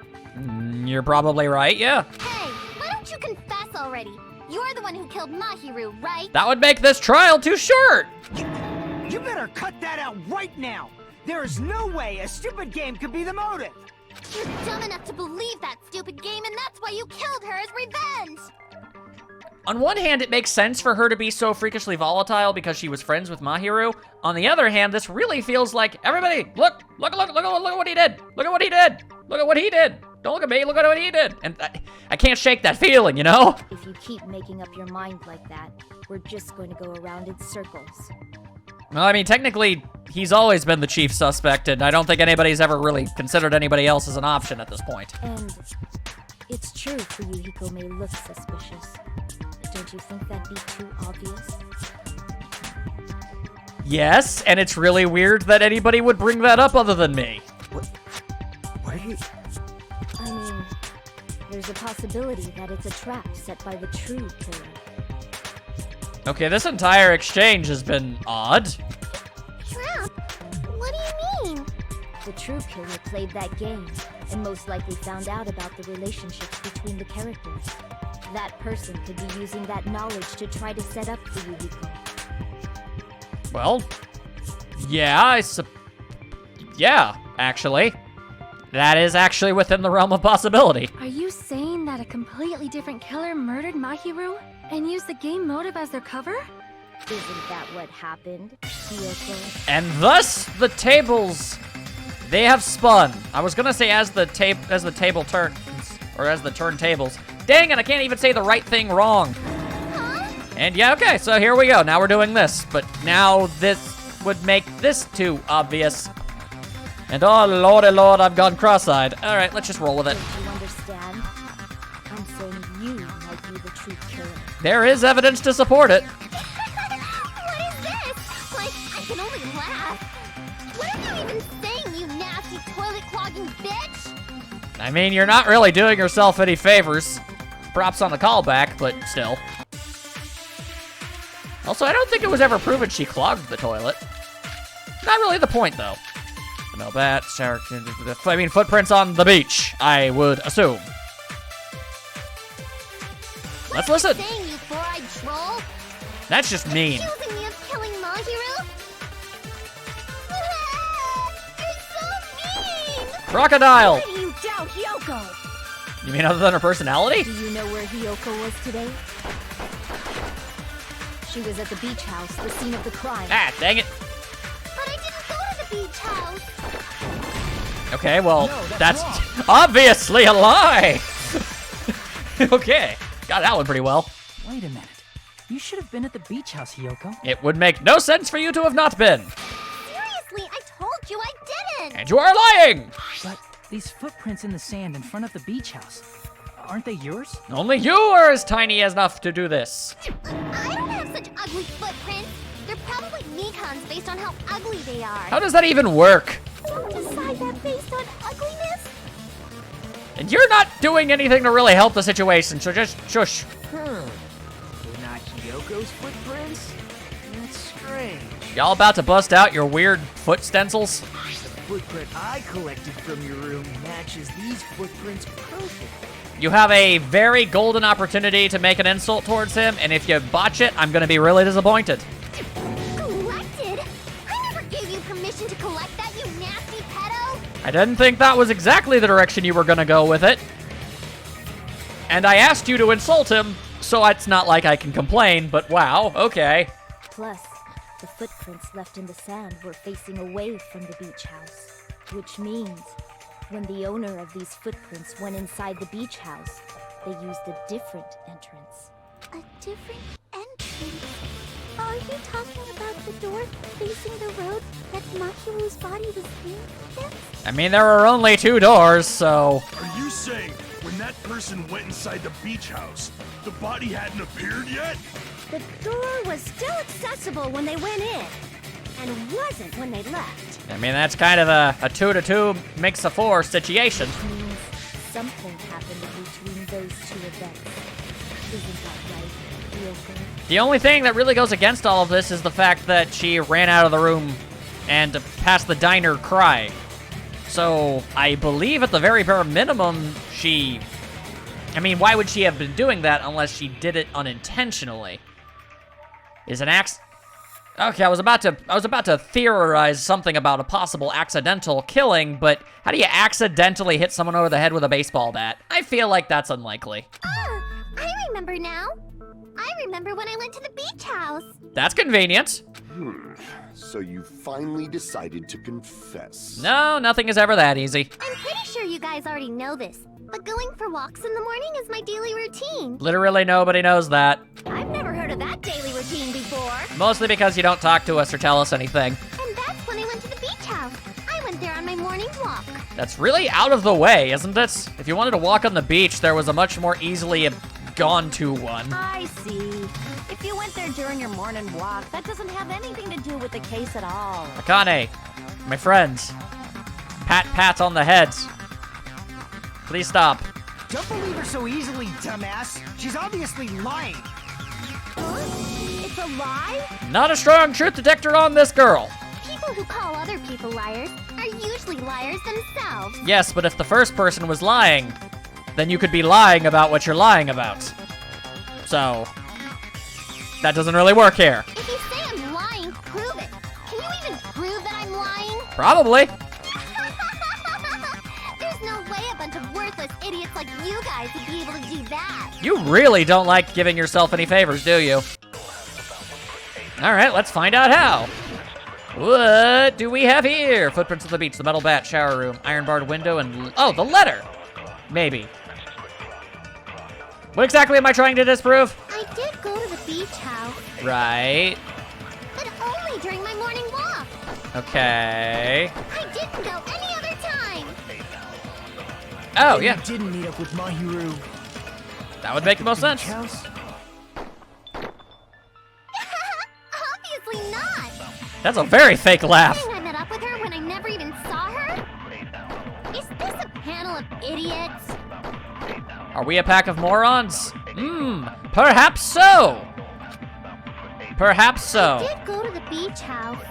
You're probably right, yeah. Hey, why don't you confess already? You're the one who killed Mahiru, right? That would make this trial too short. You better cut that out right now! There is no way a stupid game could be the motive! You're dumb enough to believe that stupid game, and that's why you killed her as revenge! On one hand, it makes sense for her to be so freakishly volatile because she was friends with Mahiru. On the other hand, this really feels like, everybody, look at what he did. Look at what he did. Look at what he did. Don't look at me, look at what he did. And I can't shake that feeling, you know? If you keep making up your mind like that, we're just going to go around in circles. Well, I mean, technically, he's always been the chief suspect, and I don't think anybody's ever really considered anybody else as an option at this point. And it's true Fuyuhiko may look suspicious. Don't you think that'd be too obvious? Yes, and it's really weird that anybody would bring that up other than me. What are you... I mean, there's a possibility that it's a trap set by the true killer. Okay, this entire exchange has been odd. Trap? What do you mean? The true killer played that game, and most likely found out about the relationships between the characters. That person could be using that knowledge to try to set up Fuyuhiko. Well, yeah, yeah, actually. That is actually within the realm of possibility. Are you saying that a completely different killer murdered Mahiru and used the game motive as their cover? Isn't that what happened, Kyoko? And thus, the tables, they have spun. I was gonna say as the table turns, or as the turntables. Dang it, I can't even say the right thing wrong. Huh? And yeah, okay, so here we go. Now we're doing this, but now this would make this too obvious. And oh, lordy lord, I've gone cross-eyed. All right, let's just roll with it. Don't you understand? I'm saying you might be the true killer. There is evidence to support it. What is this? Like, I can only laugh. What are you even saying, you nasty toilet-clogging bitch? I mean, you're not really doing yourself any favors. Props on the callback, but still. Also, I don't think it was ever proven she clogged the toilet. Not really the point, though. No bat, shower, I mean, footprints on the beach, I would assume. Let's listen. What are you saying, you four-eyed troll? That's just mean. Accusing me of killing Mahiru? You're so mean! Crocodile! Why do you doubt Hyoko? You mean other than her personality? Do you know where Hyoko was today? She was at the beach house, the scene of the crime. Ah, dang it. But I didn't go to the beach house. Okay, well, No, that's wrong. obviously a lie. Okay, got that one pretty well. Wait a minute. You should have been at the beach house, Hyoko. It would make no sense for you to have not been. Seriously, I told you I didn't. And you are lying! But these footprints in the sand in front of the beach house, aren't they yours? Only you are as tiny enough to do this. I don't have such ugly footprints. They're probably Mikan's based on how ugly they are. How does that even work? Don't decide that based on ugliness. And you're not doing anything to really help the situation, so just shush. They're not Hyoko's footprints? That's strange. Y'all about to bust out your weird foot stencils? The footprint I collected from your room matches these footprints perfectly. You have a very golden opportunity to make an insult towards him, and if you botch it, I'm gonna be really disappointed. Collected? I never gave you permission to collect that, you nasty pedo. I didn't think that was exactly the direction you were gonna go with it. And I asked you to insult him, so it's not like I can complain, but wow, okay. Plus, the footprints left in the sand were facing away from the beach house, which means when the owner of these footprints went inside the beach house, they used a different entrance. A different entrance? Are you talking about the door facing the road that Mahiru's body was in? I mean, there are only 2 doors, so... Are you saying when that person went inside the beach house, the body hadn't appeared yet? The door was still accessible when they went in, and wasn't when they left. I mean, that's kind of a 2 to 2 makes a 4 situation. Means something happened between those two events. Isn't that right, Hyoko? The only thing that really goes against all of this is the fact that she ran out of the room and passed the diner crying. So, I believe at the very bare minimum, she... I mean, why would she have been doing that unless she did it unintentionally? Is an axe... Okay, I was about to theorize something about a possible accidental killing, but how do you accidentally hit someone over the head with a baseball bat? I feel like that's unlikely. Ah, I remember now. I remember when I went to the beach house. That's convenient. So you finally decided to confess. No, nothing is ever that easy. I'm pretty sure you guys already know this, but going for walks in the morning is my daily routine. Literally nobody knows that. I've never heard of that daily routine before. Mostly because you don't talk to us or tell us anything. And that's when I went to the beach house. I went there on my morning walk. That's really out of the way, isn't it? If you wanted to walk on the beach, there was a much more easily gone to one. I see. If you went there during your morning walk, that doesn't have anything to do with the case at all. Akane, my friends, pat on the heads. Please stop. Don't believe her so easily, dumbass. She's obviously lying. It's a lie? Not a strong truth detector on this girl. People who call other people liars are usually liars themselves. Yes, but if the first person was lying, then you could be lying about what you're lying about. So, that doesn't really work here. If you say I'm lying, prove it. Can you even prove that I'm lying? Probably. There's no way a bunch of worthless idiots like you guys would be able to do that. You really don't like giving yourself any favors, do you? Alright, let's find out how. What do we have here? Footprints of the beach, the metal bat, shower room, iron-barred window, and... Oh, the letter! Maybe. What exactly am I trying to disprove? I did go to the beach house, Right. but only during my morning walk. Okay. I didn't go any other time. Oh, And yeah. You didn't meet up with Mahiru. That would make the most sense. House? Obviously not. That's a very fake laugh. Saying I met up with her when I never even saw her? Is this a panel of idiots? Are we a pack of morons? Perhaps so. Perhaps so. I did go to the beach house.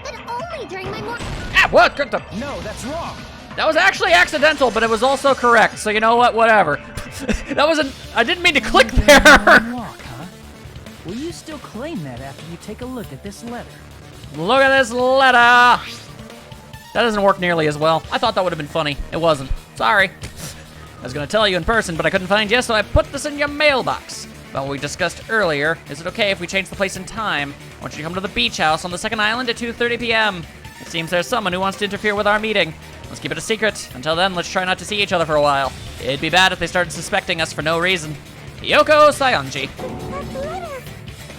But only during my Ah, what? Good to- No, that's wrong. That was actually accidental, but it was also correct. So you know what? Whatever. That wasn't. I didn't mean to click there. Walk, huh? Will you still claim that after you take a look at this letter? Look at this letter. That doesn't work nearly as well. I thought that would have been funny. It wasn't. Sorry. I was gonna tell you in person, but I couldn't find you, so I put this in your mailbox. About what we discussed earlier, is it okay if we change the place and time? I want you to come to the beach house on the second island at 2:30 p.m. It seems there's someone who wants to interfere with our meeting. Let's keep it a secret. Until then, let's try not to see each other for a while. It'd be bad if they started suspecting us for no reason. Hiyoko Sayonji. That letter.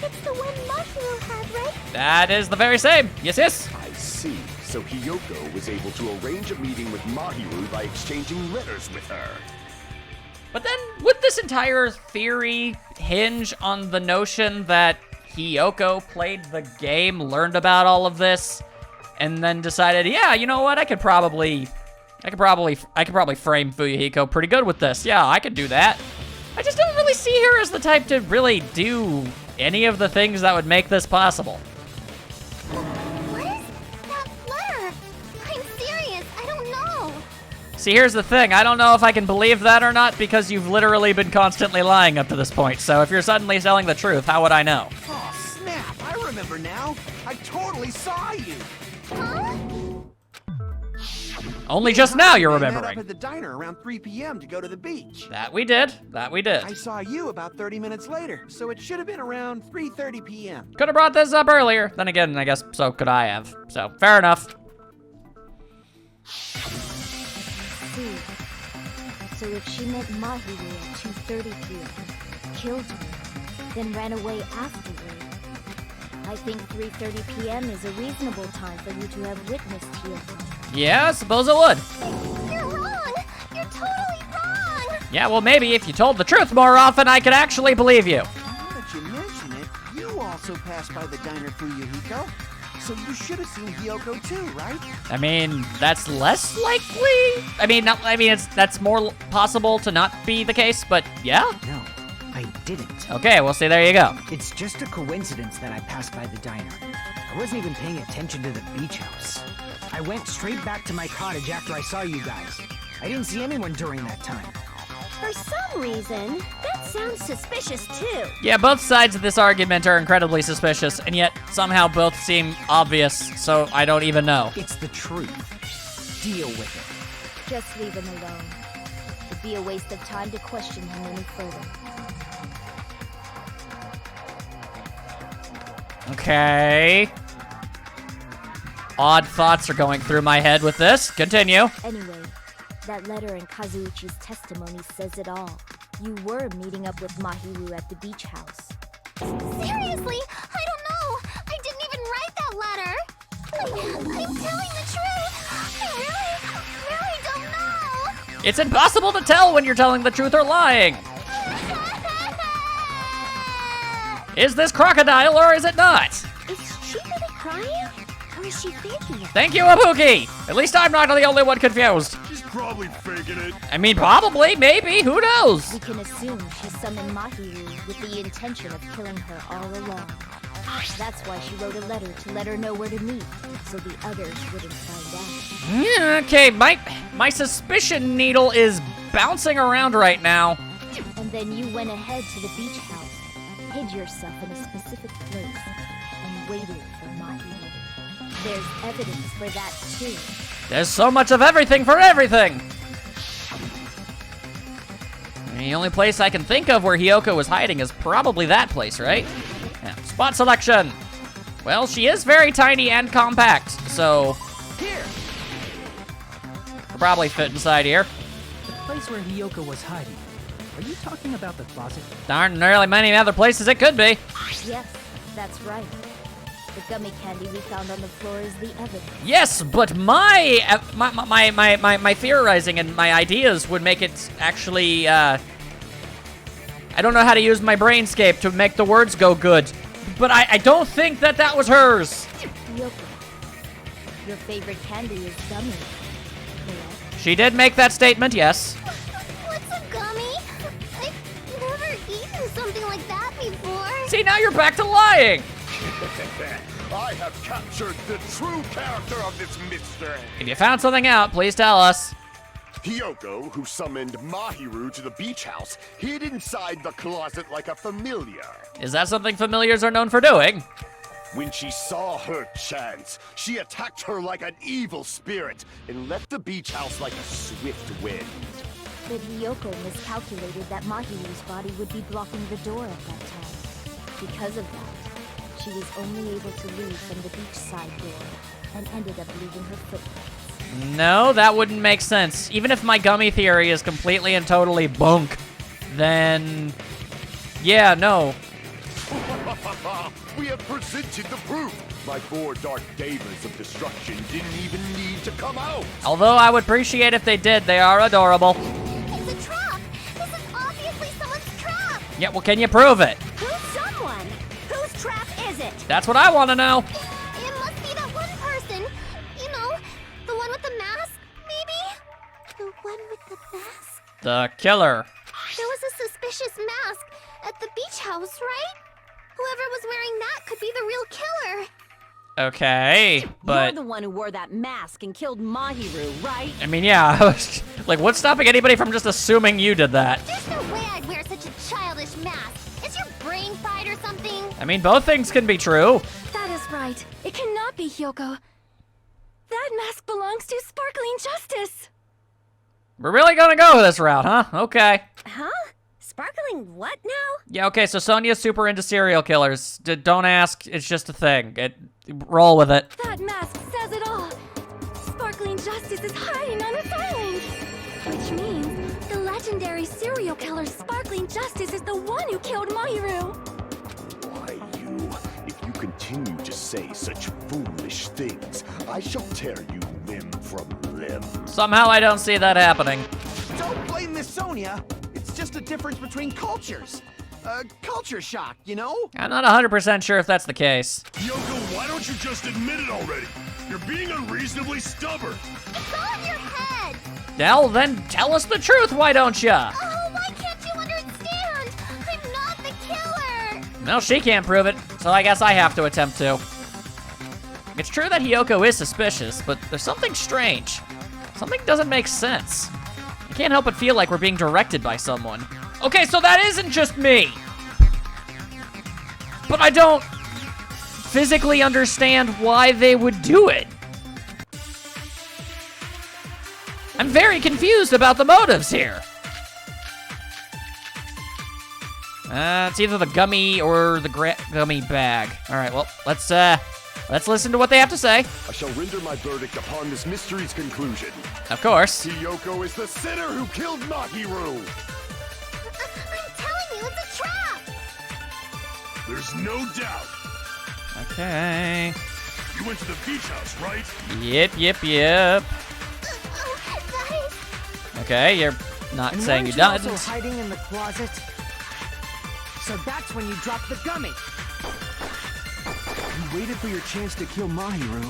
It's the one Mahiro had, right? That is the very same. Yes, yes. I see. So Hiyoko was able to arrange a meeting with Mahiru by exchanging letters with her. But then, would this entire theory hinge on the notion that Hiyoko played the game, learned about all of this, and then decided, yeah, you know what, I could probably frame Fuyuhiko pretty good with this. Yeah, I could do that. I just don't really see her as the type to really do any of the things that would make this possible. What is that letter? I'm serious. I don't know. See, here's the thing. I don't know if I can believe that or not because you've literally been constantly lying up to this point. So if you're suddenly telling the truth, how would I know? Oh, snap! I remember now. I totally saw you. Huh? Only just now you're We met remembering. up at the diner around 3 p.m. to go to the beach. That we did. That we did. I saw you about 30 minutes later, so it should have been around 3:30 p.m. Could have brought this up earlier. Then again, I guess so could I have. So, fair enough. See. So if she met Mahiru at 2:30 p.m., killed her, then ran away afterward, I think 3:30 p.m. is a reasonable time for you to have witnessed Hiyoko. Yeah, I suppose it would. You're wrong. You're totally wrong. Yeah, well, maybe if you told the truth more often, I could actually believe you. Now that you mention it, you also passed by the diner Fuyuhiko, so you should have seen Hiyoko too, right? I mean, that's less likely. That's more possible to not be the case, but yeah. No, I didn't. Okay, well, see, there you go. It's just a coincidence that I passed by the diner. I wasn't even paying attention to the beach house. I went straight back to my cottage after I saw you guys. I didn't see anyone during that time. For some reason, that sounds suspicious too. Yeah, both sides of this argument are incredibly suspicious, and yet somehow both seem obvious, so I don't even know. It's the truth. Deal with it. Just leave him alone. It'd be a waste of time to question him any further. Okay. Odd thoughts are going through my head with this. Continue. Anyway, that letter in Kazuichi's testimony says it all. You were meeting up with Mahiru at the beach house. Seriously, I don't know. I didn't even write that letter. I'm telling the truth. I really don't know. It's impossible to tell when you're telling the truth or lying. Is this crocodile or is it not? Is she really crying? Or is she faking it? Thank you, Ibuki. At least I'm not the only one confused. She's probably faking it. I mean, probably, maybe, who knows? We can assume she summoned Mahiru with the intention of killing her all along. That's why she wrote a letter to let her know where to meet, so the others wouldn't find out. Yeah, okay, my suspicion needle is bouncing around right now. And then you went ahead to the beach house, hid yourself in a specific place, and waited for Mahiru. There's evidence for that too. There's so much of everything for everything. The only place I can think of where Hiyoko was hiding is probably that place, right? Yeah. Spot selection. Well, she is very tiny and compact, so Here! could probably fit inside here. The place where Hiyoko was hiding. Are you talking about the closet? Darn nearly many other places it could be. Yes, that's right. The gummy candy we found on the floor is the evidence. Yes, but my theorizing and my ideas would make it actually, I don't know how to use my brainscape to make the words go good. But I don't think that that was hers. Yoko, your favorite candy is gummy, correct? She did make that statement, yes. What's a gummy? I've never eaten something like that before. See, now you're back to lying. I have captured the true character of this mystery. If you found something out, please tell us. Hiyoko, who summoned Mahiru to the beach house, hid inside the closet like a familiar. Is that something familiars are known for doing? When she saw her chance, she attacked her like an evil spirit and left the beach house like a swift wind. But Hiyoko miscalculated that Mahiru's body would be blocking the door at that time. Because of that, she was only able to leave from the beachside door and ended up leaving her footprints. No, that wouldn't make sense. Even if my gummy theory is completely and totally bunk, then... yeah, no. We have presented the proof. My 4 dark daemons of destruction didn't even need to come out. Although I would appreciate if they did, they are adorable. It's a trap. This is obviously someone's trap. Yeah, well, can you prove it? Who's someone? Whose trap is it? That's what I want to know. It must be that one person. You know, the one with the mask, maybe? The one with the mask? The killer. There was a suspicious mask at the beach house, right? Whoever was wearing that could be the real killer. Okay, but... You're the one who wore that mask and killed Mahiru, right? I mean, yeah, like, what's stopping anybody from just assuming you did that? There's no way I'd wear such a childish mask. Is your brain fried or something? I mean, both things can be true. That is right. It cannot be Hiyoko. That mask belongs to Sparkling Justice. We're really gonna go this route, huh? Okay. Huh? Sparkling what now? Yeah, okay, so Sonia's super into serial killers. Don't ask, it's just a thing. Roll with it. That mask says it all. Sparkling Justice is hiding on this island. Which means the legendary serial killer Sparkling Justice is the one who killed Mahiru. Why, you? If you continue to say such foolish things, I shall tear you limb from limb. Somehow I don't see that happening. Don't blame Miss Sonia. It's just a difference between cultures. Culture shock, you know? I'm not 100% sure if that's the case. Yoko, why don't you just admit it already? You're being unreasonably stubborn. It's all in your head. Well, then tell us the truth, why don't ya? Oh, why can't you understand? I'm not the killer. Well, she can't prove it, so I guess I have to attempt to. It's true that Hiyoko is suspicious, but there's something strange. Something doesn't make sense. I can't help but feel like we're being directed by someone. Okay, so that isn't just me. But I don't physically understand why they would do it. I'm very confused about the motives here. It's either the gummy or the gummy bag. All right, well, let's listen to what they have to say. I shall render my verdict upon this mystery's conclusion. Of course. Hiyoko is the sinner who killed Mahiru. I'm telling you, it's a trap. There's no doubt. Okay. You went to the beach house, right? Yep. That is... Okay, you're not And saying you weren't didn't. also hiding in the closet? So that's when you dropped the gummy. You waited for your chance to kill Mahiru.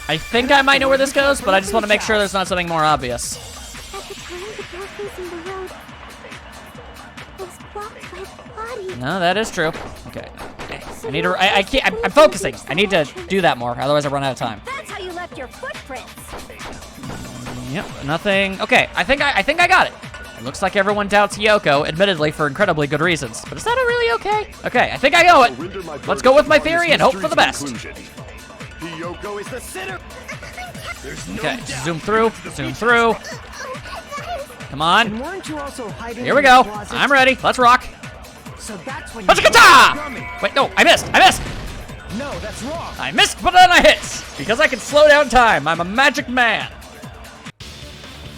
I think I might know where this goes, but I just want to make sure there's not something more obvious. At the time the door facing the road was blocked by body. No, that is true. Okay. I need to. I can't. I'm focusing. I need to do that more, otherwise I run out of time. That's how you left your footprints. Yep. Nothing. Okay. I think I got it. It looks like everyone doubts Hiyoko, admittedly for incredibly good reasons. But is that really okay? Okay. I think I know it. Let's go with my theory and hope for the best. Hiyoko is the sinner. There's no Okay. doubt. Zoom through. Zoom through. Come on. And weren't you also hiding Here we in the go. closet? I'm ready. Let's rock. So that's when you Let's dropped go! the gummy. Wait, no. I missed. No, that's wrong. I missed, but then I hit. Because I can slow down time. I'm a magic man.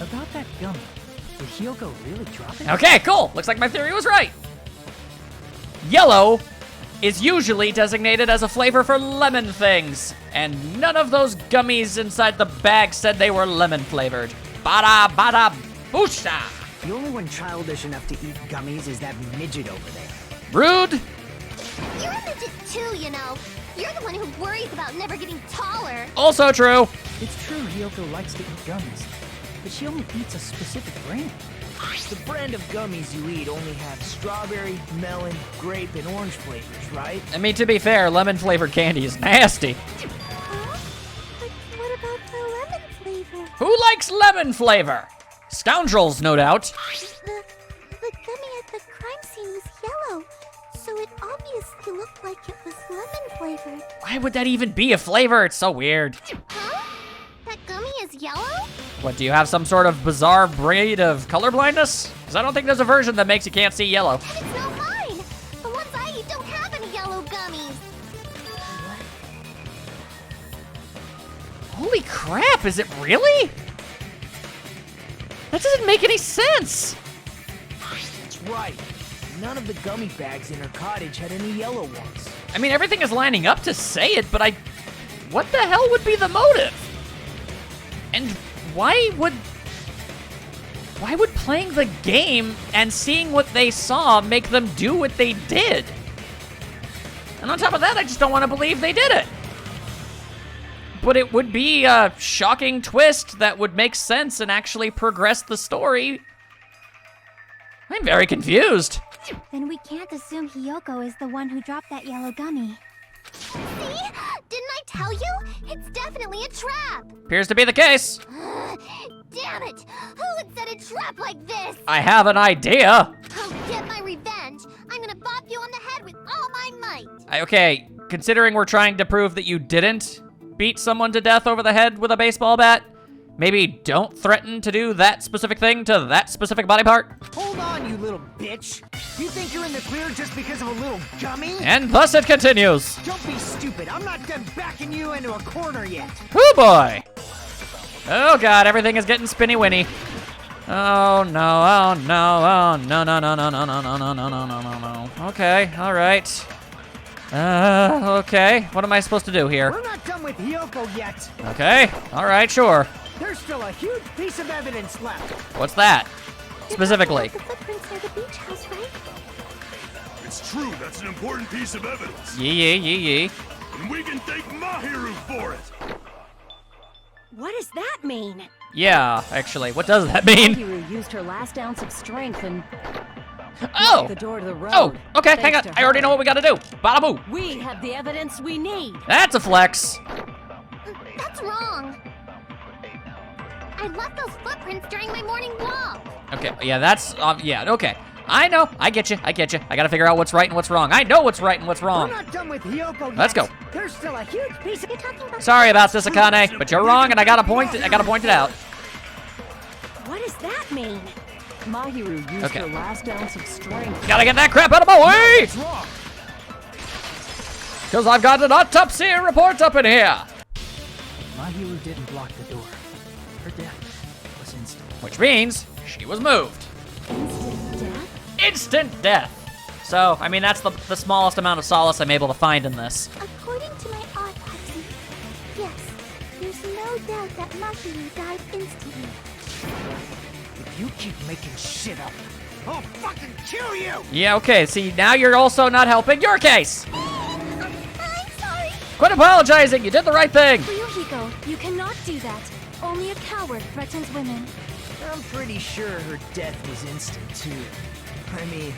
About that gummy, did Hiyoko really drop it? Okay, cool. Looks like my theory was right. Yellow is usually designated as a flavor for lemon things. And none of those gummies inside the bag said they were lemon flavored. Bada bada boosha! The only one childish enough to eat gummies is that midget over there. Rude. You're a midget too, you know. You're the one who worries about never getting taller. Also true. It's true Hiyoko likes to eat gummies, but she only eats a specific brand. The brand of gummies you eat only have strawberry, melon, grape, and orange flavors, right? I mean, to be fair, lemon flavored candy is nasty. Huh? But what about the lemon flavor? Who likes lemon flavor? Scoundrels, no doubt. The gummy at the crime scene was yellow, so it obviously looked like it was lemon flavored. Why would that even be a flavor? It's so weird. Huh? That gummy is yellow? What, do you have some sort of bizarre breed of colorblindness? Because I don't think there's a version that makes you can't see yellow. And it's not mine! The ones I eat don't have any yellow gummies. Holy crap, is it really? That doesn't make any sense. That's right. None of the gummy bags in her cottage had any yellow ones. I mean, everything is lining up to say it, but what the hell would be the motive? And why would playing the game and seeing what they saw make them do what they did? And on top of that, I just don't want to believe they did it. But it would be a shocking twist that would make sense and actually progress the story. I'm very confused. Then we can't assume Hiyoko is the one who dropped that yellow gummy. See? Didn't I tell you? It's definitely a trap. Appears to be the case. Damn it! Who would set a trap like this? I have an idea. I'll get my revenge. I'm gonna bop you on the head with all my might. Okay, considering we're trying to prove that you didn't beat someone to death over the head with a baseball bat, maybe don't threaten to do that specific thing to that specific body part. Hold on, you little bitch. You think you're in the clear just because of a little gummy? And thus it continues. Don't be stupid. I'm not done backing you into a corner yet. Oh boy. Oh god, everything is getting spinny-winny. Oh no, oh no, oh no, no, no, no, no, no, no, no, no, no, no, no, no. Okay, alright. Okay, what am I supposed to do here? We're not done with Hiyoko yet. Okay, alright, sure. There's still a huge piece of evidence left. What's that? Specifically. The footprints near the beach house, right? It's true, that's an important piece of evidence. Yee. And we can thank Mahiru for it. What does that mean? Yeah, actually, what does that mean? Mahiru used her last ounce of strength and Oh! the door to the road. Oh, okay, hang Thanks on. to I already her. know what we gotta do. Bada boo. We have the evidence we need. That's a flex. That's wrong. I left those footprints during my morning walk. Okay, yeah, that's, yeah, okay. I know, I get you. I gotta figure out what's right and what's wrong. I know what's right and what's wrong. We're not done with Hiyoko yet. Let's go. There's still a huge piece of... You're talking about... Sorry about this, Akane, but you're wrong and I gotta point it out. What does that mean? Mahiru used Okay. her last ounce of strength. Gotta get that crap out of my way! What's wrong? Because I've got an autopsy report up in here. Mahiru didn't block the door. Her death was instant. Which means she was moved. Instant death? Instant death. So, I mean, that's the smallest amount of solace I'm able to find in this. According to my autopsy, yes, there's no doubt that Mahiru died instantly. If you keep making shit up, I'll fucking kill you! Yeah, okay, see, now you're also not helping your case. I'm sorry. Quit apologizing, you did the right thing. Ryuhiko, you cannot do that. Only a coward threatens women. I'm pretty sure her death was instant, too. I mean,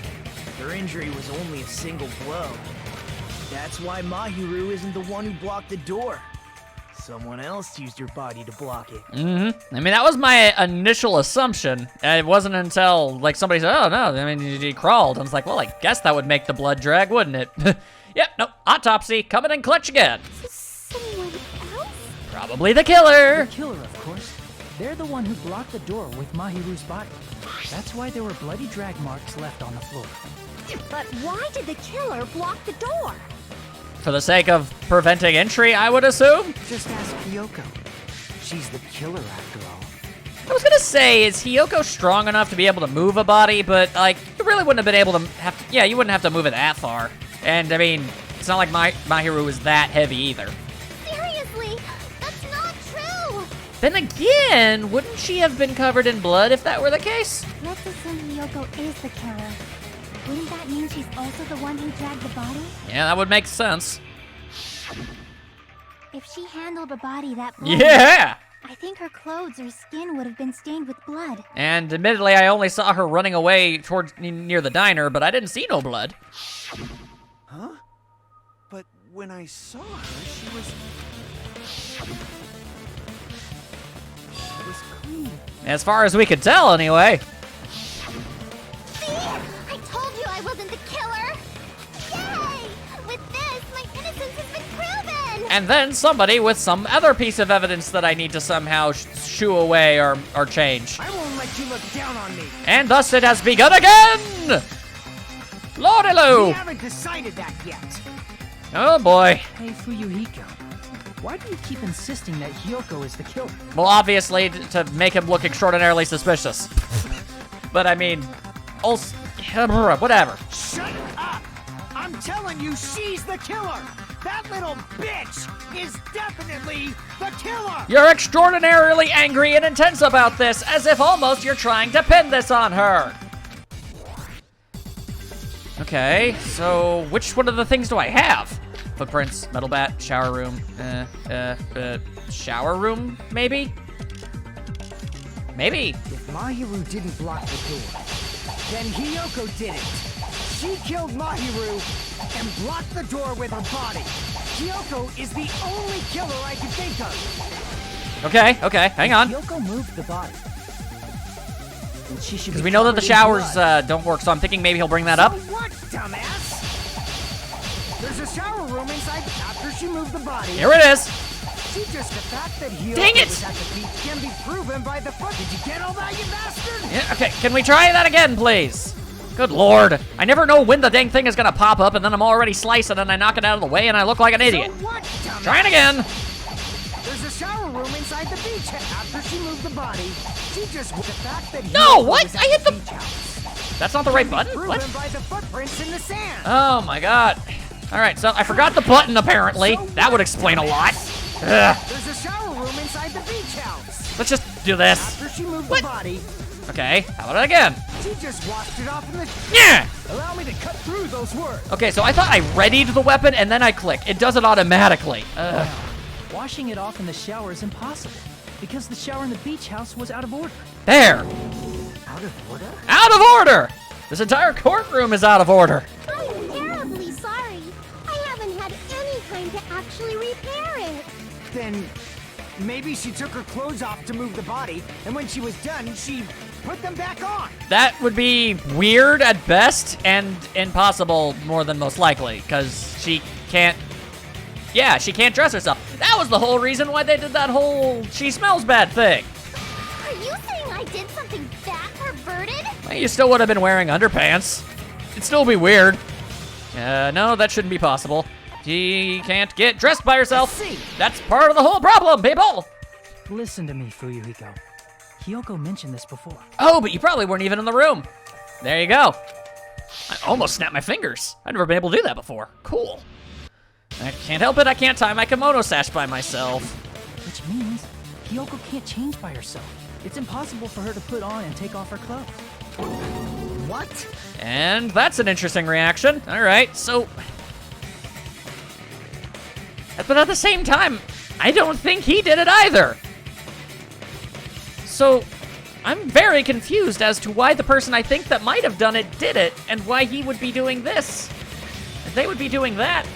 her injury was only a single blow. That's why Mahiru isn't the one who blocked the door. Someone else used her body to block it. Mm-hmm. I mean, that was my initial assumption. It wasn't until, like, somebody said, oh, no, I mean, he crawled. I was like, well, I guess that would make the blood drag, wouldn't it? Yep, no, autopsy, coming in clutch again. Someone else? Probably the killer. The killer, of course. They're the one who blocked the door with Mahiru's body. That's why there were bloody drag marks left on the floor. But why did the killer block the door? For the sake of preventing entry, I would assume. Just ask Hiyoko. She's the killer after all. I was gonna say, is Hiyoko strong enough to be able to move a body? But, like, you really wouldn't have been able to you wouldn't have to move it that far. And I mean, it's not like Mahiru is that heavy either. Seriously, that's not true. Then again, wouldn't she have been covered in blood if that were the case? Let's assume Hiyoko is the killer. Wouldn't that mean she's also the one who dragged the body? Yeah, that would make sense. If she handled a body that bloody, Yeah! I think her clothes or skin would have been stained with blood. And admittedly, I only saw her running away towards near the diner, but I didn't see no blood. Huh? But when I saw her, she was clean. As far as we could tell, anyway. See? I told you I wasn't the killer. Yay! With this, my innocence has been proven. And then somebody with some other piece of evidence that I need to somehow shoo away or change. I won't let you look down on me. And thus it has begun again! Lordy-loo! We haven't decided that yet. Oh boy. Hey, Fuyuhiko, why do you keep insisting that Hiyoko is the killer? Well, obviously, to make him look extraordinarily suspicious. But I mean, also, whatever. Shut up! I'm telling you, she's the killer! That little bitch is definitely the killer! You're extraordinarily angry and intense about this, as if almost you're trying to pin this on her. Okay, so which one of the things do I have? Footprints, metal bat, shower room, shower room, maybe? Maybe. If Mahiru didn't block the door, then Hiyoko did it. She killed Mahiru and blocked the door with her body. Hiyoko is the only killer I can think of. Okay, hang on. Hiyoko moved the body. Because we know that the showers don't work, so I'm thinking maybe he'll bring that up. So what, dumbass? There's a shower room inside after she moved the body. Here it is. Just the fact that Hiyoko Dang it! was at the beach can be proven by the foot. Did you get all that, you bastard? Yeah, okay, can we try that again, please? Good lord. I never know when the dang thing is gonna pop up, and then I'm already slicing and I knock it out of the way and I look like an idiot. So what, dumbass? Trying again. There's a shower room inside the beach. After she moved the body, she just the fact that No, Hiyoko what? was I at hit the... beach house That's not the right can be button? proven What? by the footprints in the sand. Oh my god. Alright, so I forgot the button apparently. That would explain a lot. Ugh. There's a shower room inside the beach house. Let's just do this. After she moved What? the body, Okay, how about it again? she just washed it off in the... Yeah! Allow me to cut through those words. Okay, so I thought I readied the weapon and then I click. It does it automatically. Ugh. Washing it off in the shower is impossible, because the shower in the beach house was out of order. There! Out of order? Out of order! This entire courtroom is out of order. I'm terribly sorry. I haven't had any time to actually repair it. Then maybe she took her clothes off to move the body, and when she was done, she put them back on. That would be weird at best and impossible more than most likely, because she can't... Yeah, she can't dress herself. That was the whole reason why they did that whole she smells bad thing. Are you saying I did something that perverted? Well, you still would have been wearing underpants. It'd still be weird. No, that shouldn't be possible. She can't get dressed by herself. That's part of the whole problem, people! Listen to me, Fuyuhiko. Hiyoko mentioned this before. Oh, but you probably weren't even in the room. There you go. I almost snapped my fingers. I've never been able to do that before. Cool. I can't help it, I can't tie my kimono sash by myself. Which means Hiyoko can't change by herself. It's impossible for her to put on and take off her clothes. What? And that's an interesting reaction. All right, so... But at the same time, I don't think he did it either. So, I'm very confused as to why the person I think that might have done it did it, and why he would be doing this. They would be doing that.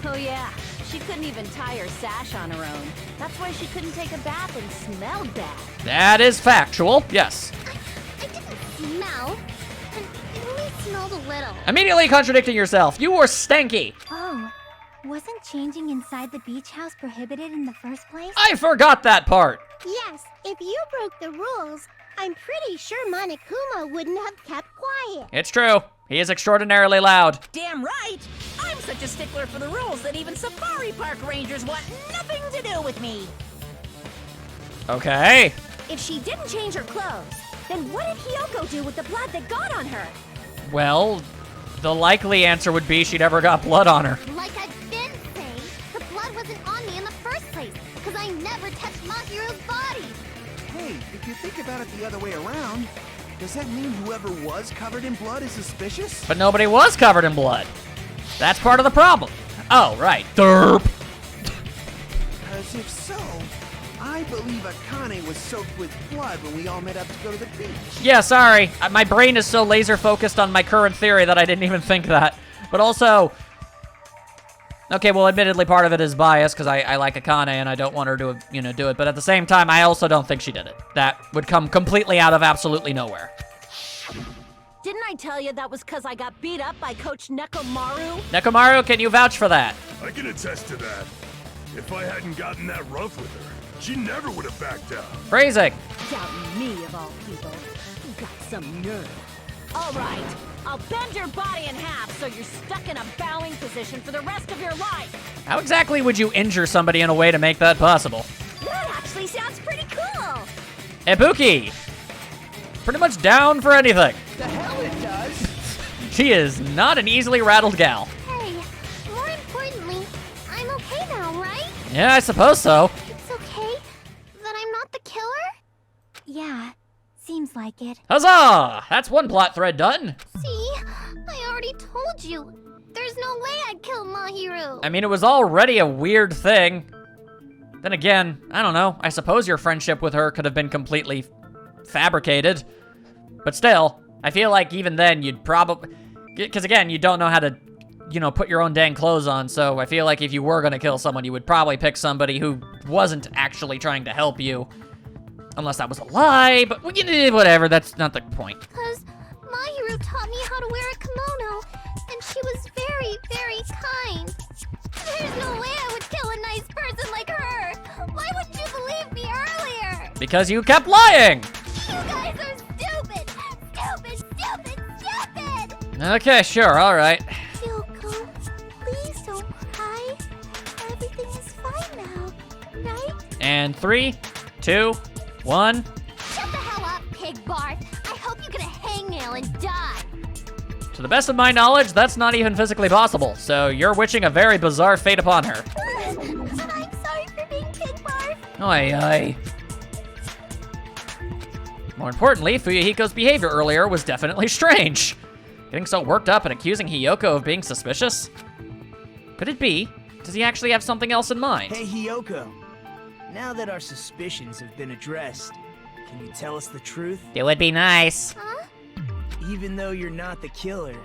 Oh yeah, she couldn't even tie her sash on her own. That's why she couldn't take a bath and smelled bad. That is factual, yes. I didn't smell. It only smelled a little. Immediately contradicting yourself. You were stanky. Oh, wasn't changing inside the beach house prohibited in the first place? I forgot that part. Yes, if you broke the rules, I'm pretty sure Monokuma wouldn't have kept quiet. It's true. He is extraordinarily loud. Damn right! I'm such a stickler for the rules that even safari park rangers want nothing to do with me. Okay. If she didn't change her clothes, then what did Hiyoko do with the blood that got on her? Well, The likely answer would be she never got blood on her. Like I've been saying, the blood wasn't on me in the first place, because I never touched Mahiru's body. Hey, if you think about it the other way around, does that mean whoever was covered in blood is suspicious? But nobody was covered in blood. That's part of the problem. Oh, right. Derp. Because if so, I believe Akane was soaked with blood when we all met up to go to the beach. Yeah, sorry. My brain is so laser focused on my current theory that I didn't even think that. But also, okay, well, admittedly, part of it is bias because I like Akane and I don't want her to, do it. But at the same time, I also don't think she did it. That would come completely out of absolutely nowhere. Didn't I tell you that was because I got beat up by Coach Nekomaru? Nekomaru, can you vouch for that? I can attest to that. If I hadn't gotten that rough with her, she never would have backed down. Phrasing. Doubting me, of all people. You got some nerve. All right, I'll bend your body in half so you're stuck in a bowing position for the rest of your life. How exactly would you injure somebody in a way to make that possible? That actually sounds pretty cool. Ibuki. Pretty much down for anything. The hell it does! She is not an easily rattled gal. Hey, more importantly, I'm okay now, right? Yeah, I suppose so. It's okay that I'm not the killer? Yeah, seems like it. Huzzah! That's one plot thread done. See, I already told you. There's no way I'd kill Mahiru. I mean, it was already a weird thing. Then again, I don't know. I suppose your friendship with her could have been completely fabricated. But still, I feel like even then you'd probably... Because again, you don't know how to, put your own dang clothes on. So I feel like if you were going to kill someone, you would probably pick somebody who wasn't actually trying to help you. Unless that was a lie, but whatever, that's not the point. Because Mahiru taught me how to wear a kimono, and she was very, very kind. There's no way I would kill a nice person like her. Why wouldn't you believe me earlier? Because you kept lying. You guys are stupid! Stupid, stupid, stupid! Okay, sure, all right. Yoko, please don't cry. Everything is fine now, right? And 3, 2, 1. Shut the hell up, pig barf. I hope you get a hangnail and die. To the best of my knowledge, that's not even physically possible. So you're wishing a very bizarre fate upon her. I'm sorry for being pig barf. Oy, oy. More importantly, Fuyuhiko's behavior earlier was definitely strange. Getting so worked up and accusing Hiyoko of being suspicious? Could it be? Does he actually have something else in mind? Hey, Hiyoko. Now that our suspicions have been addressed, can you tell us the truth? It would be nice. Huh? Even though you're not the killer,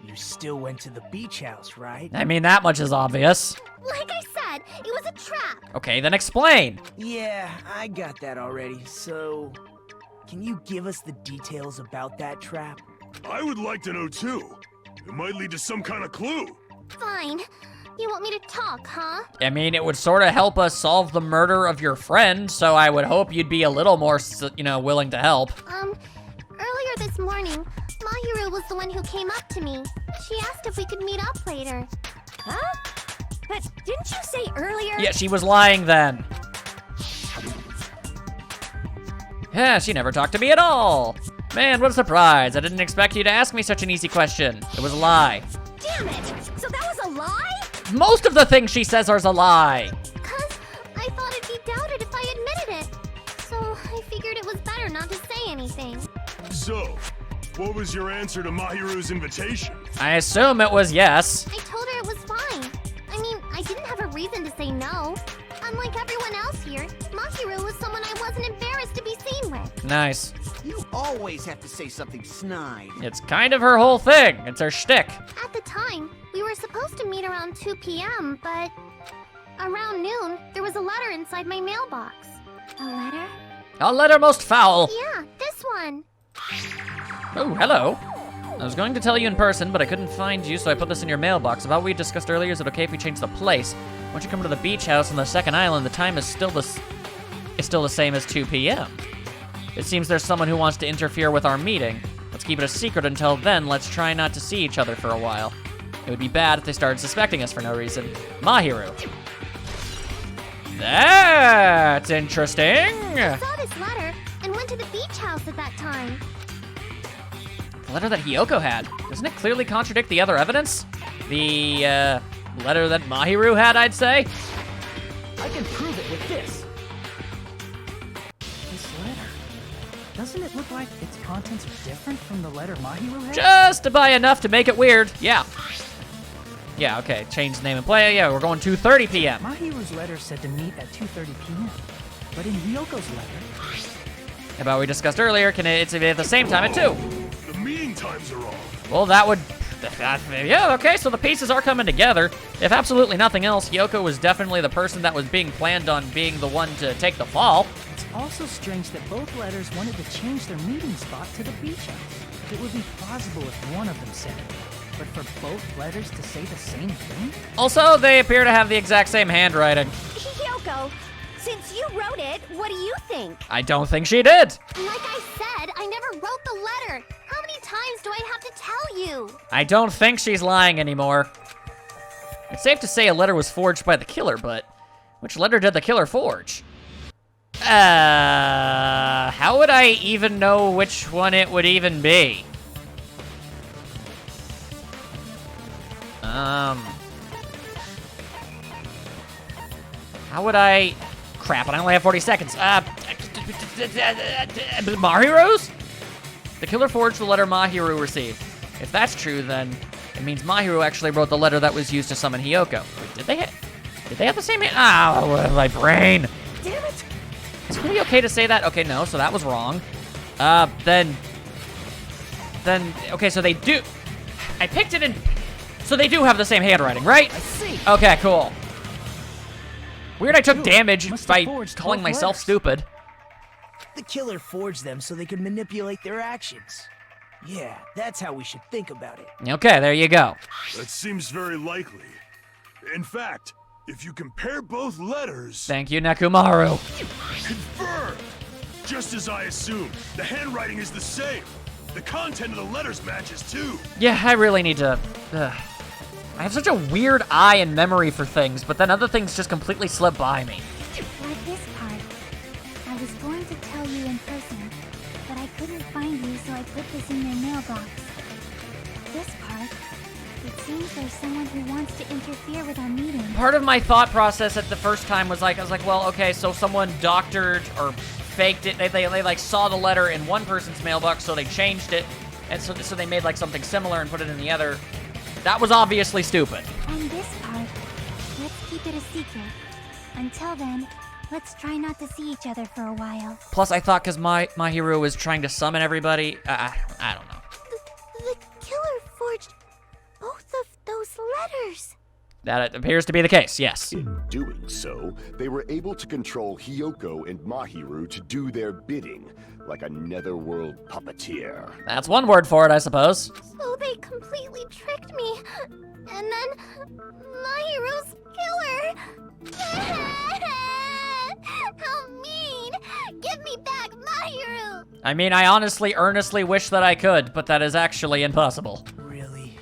you still went to the beach house, right? I mean, that much is obvious. Like I said, it was a trap. Okay, then explain. Yeah, I got that already. So, can you give us the details about that trap? I would like to know too. It might lead to some kind of clue. Fine. You want me to talk, huh? I mean, it would sort of help us solve the murder of your friend, so I would hope you'd be a little more, willing to help. Earlier this morning, Mahiru was the one who came up to me. She asked if we could meet up later. Huh? But didn't you say earlier? Yeah, she was lying then. Yeah, she never talked to me at all. Man, what a surprise. I didn't expect you to ask me such an easy question. It was a lie. Damn it! So that was a lie? Most of the things she says are a lie. Because I thought it'd be doubted if I admitted it. So I figured it was better not to say anything. So, what was your answer to Mahiru's invitation? I assume it was yes. I told her it was fine. I mean, I didn't have a reason to say no. Unlike everyone else here, Mahiru was someone I wasn't embarrassed to be seen with. Nice. You always have to say something snide. It's kind of her whole thing. It's her shtick. At the time, we were supposed to meet around 2 p.m., but around noon, there was a letter inside my mailbox. A letter? A letter most foul. Yeah, this one. Oh, hello. I was going to tell you in person, but I couldn't find you, so I put this in your mailbox. About what we discussed earlier, is it okay if we change the place? Once you come to the beach house on the second island, the time is still the same as 2 p.m. It seems there's someone who wants to interfere with our meeting. Let's keep it a secret until then. Let's try not to see each other for a while. It would be bad if they started suspecting us for no reason. Mahiru. That's interesting. I saw this letter and went to the beach house at that time. The letter that Hiyoko had. Doesn't it clearly contradict the other evidence? The, letter that Mahiru had, I'd say? I can prove it with this. This letter. Doesn't it look like its contents are different from the letter Mahiru had? Just by enough to make it weird. Yeah. Yeah, okay. Change the name and play. Yeah, we're going 2:30 p.m. Mahiru's letter said to meet at 2:30 p.m. But in Hyoko's letter... About we discussed earlier, it's at the same time at 2. The meeting times are off. Well, that would... yeah, okay, so the pieces are coming together. If absolutely nothing else, Hiyoko was definitely the person that was being planned on being the one to take the fall. It's also strange that both letters wanted to change their meeting spot to the beach house. It would be plausible if one of them said it, but for both letters to say the same thing? Also, they appear to have the exact same handwriting. Hiyoko, since you wrote it, what do you think? I don't think she did. Like I said, I never wrote the letter. How many times do I have to tell you? I don't think she's lying anymore. It's safe to say a letter was forged by the killer, but which letter did the killer forge? How would I even know which one it would even be? How would I... Crap, I only have 40 seconds. Mahiru's? The killer forged the letter Mahiru received. If that's true, then it means Mahiru actually wrote the letter that was used to summon Hiyoko. Wait, did they have the same... my brain. Damn it! Is it really okay to say that? Okay, no, so that was wrong. Then, okay, so they do... I picked it in... So they do have the same handwriting, right? I see. Okay, cool. Weird I took damage must by have forged calling both myself letters. stupid. The killer forged them so they could manipulate their actions. Yeah, that's how we should think about it. Okay, there you go. That seems very likely. In fact, if you compare both letters... Thank you, Nekomaru. Confirmed! Just as I assumed, the handwriting is the same. The content of the letters matches too. Yeah, I really need to... I have such a weird eye and memory for things, but then other things just completely slip by me. Like this part. I was going to tell you in person, but I couldn't find you, so I put this in your mailbox. This part. It seems there's someone who wants to interfere with our meeting. Part of my thought process at the first time was like, I was like, well, okay, so someone doctored or faked it. They like saw the letter in one person's mailbox, so they changed it, and so they made like something similar and put it in the other. That was obviously stupid. On this part, let's keep it a secret. Until then, let's try not to see each other for a while. Plus, I thought because Mahiru was trying to summon everybody, I don't know. The killer forged both of those letters. That appears to be the case, yes. In doing so, they were able to control Hiyoko and Mahiru to do their bidding, like a netherworld puppeteer. That's one word for it, I suppose. So they completely tricked me. And then Mahiru's killer. How mean! Give me back Mahiru! I mean, I honestly, earnestly wish that I could, but that is actually impossible. Really?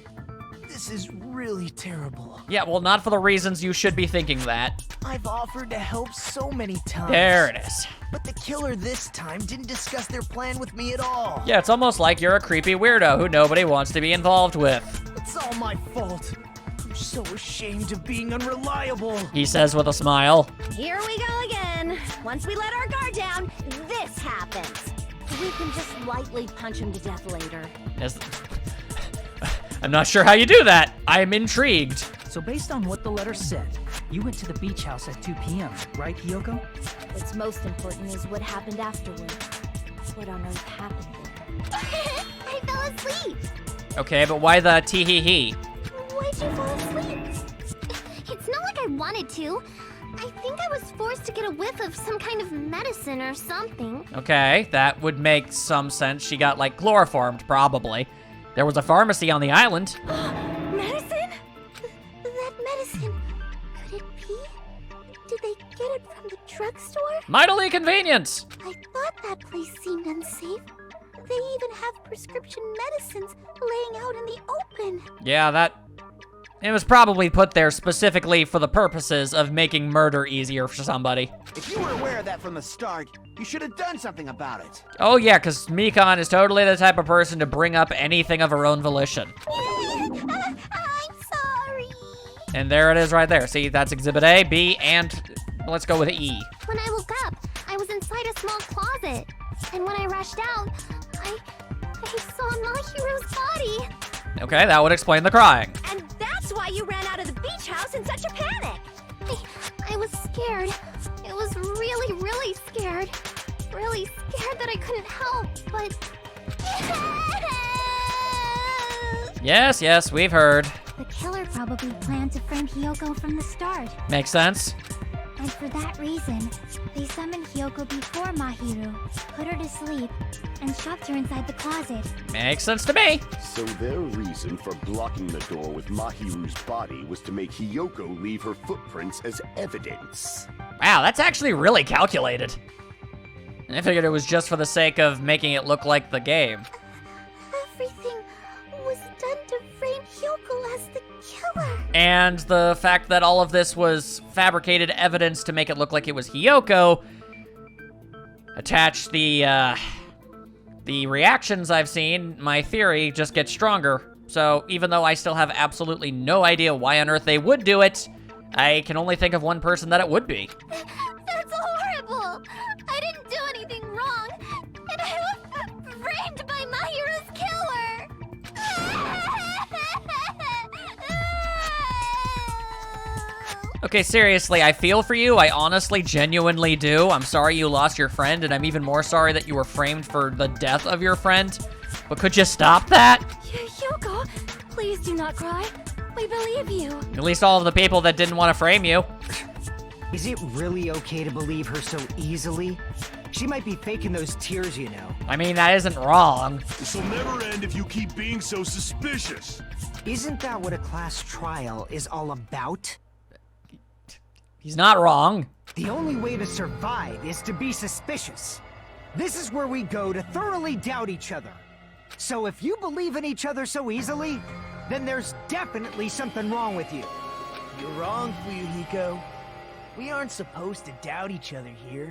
This is really terrible. Yeah, well, not for the reasons you should be thinking that. I've offered to help so many times. There it is. But the killer this time didn't discuss their plan with me at all. Yeah, it's almost like you're a creepy weirdo who nobody wants to be involved with. It's all my fault. I'm so ashamed of being unreliable. He says with a smile. Here we go again. Once we let our guard down, this happens. We can just lightly punch him to death later. Yes. I'm not sure how you do that. I'm intrigued. So based on what the letter said, you went to the beach house at 2 p.m., right, Hiyoko? What's most important is what happened afterward. What on earth happened there? I fell asleep. Okay, but why the tee-hee-hee? Why'd you fall asleep? It's not like I wanted to. I think I was forced to get a whiff of some kind of medicine or something. Okay, that would make some sense. She got, like, chloroformed, probably. There was a pharmacy on the island. Medicine? That medicine. Could it be? Did they get it from the drugstore? Mightily convenient. I thought that place seemed unsafe. They even have prescription medicines laying out in the open. Yeah, that It was probably put there specifically for the purposes of making murder easier for somebody. If you were aware of that from the start, you should have done something about it. Oh yeah, because Mikan is totally the type of person to bring up anything of her own volition. I'm sorry. And there it is right there. See, that's Exhibit A, B, and let's go with E. When I woke up, I was inside a small closet. And when I rushed out, I saw Mahiru's body. Okay, that would explain the crying. And that's why you ran out of the beach house in such a panic. I was scared. It was really, really scared. Really scared that I couldn't help, but... Yes, we've heard. The killer probably planned to frame Hiyoko from the start. Makes sense. And for that reason, they summoned Hiyoko before Mahiru, put her to sleep, and shoved her inside the closet. Makes sense to me. So their reason for blocking the door with Mahiru's body was to make Hiyoko leave her footprints as evidence. Wow, that's actually really calculated. I figured it was just for the sake of making it look like the game. Everything was done to frame Hiyoko as the killer. And the fact that all of this was fabricated evidence to make it look like it was Hiyoko, attach the reactions I've seen, my theory just gets stronger. So even though I still have absolutely no idea why on earth they would do it, I can only think of one person that it would be. That's horrible. I didn't do anything wrong. And I was framed by Mahiru's killer. Okay, seriously, I feel for you. I honestly, genuinely do. I'm sorry you lost your friend, and I'm even more sorry that you were framed for the death of your friend. But could you stop that? Hiyoko, please do not cry. We believe you. At least all of the people that didn't want to frame you. Is it really okay to believe her so easily? She might be faking those tears, you know. I mean, that isn't wrong. This'll never end if you keep being so suspicious. Isn't that what a class trial is all about? He's not wrong. The only way to survive is to be suspicious. This is where we go to thoroughly doubt each other. So if you believe in each other so easily, then there's definitely something wrong with you. You're wrong, Fuyuhiko. We aren't supposed to doubt each other here.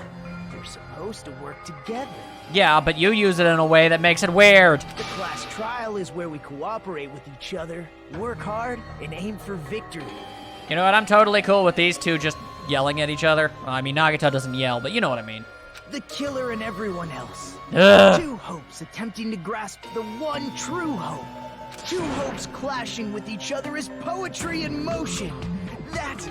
We're supposed to work together. Yeah, but you use it in a way that makes it weird. The class trial is where we cooperate with each other, work hard, and aim for victory. You know what? I'm totally cool with these two just yelling at each other. Well, I mean, Nagito doesn't yell, but you know what I mean. The killer and everyone else. Ugh. Two hopes attempting to grasp the one true hope. Two hopes clashing with each other is poetry in motion. That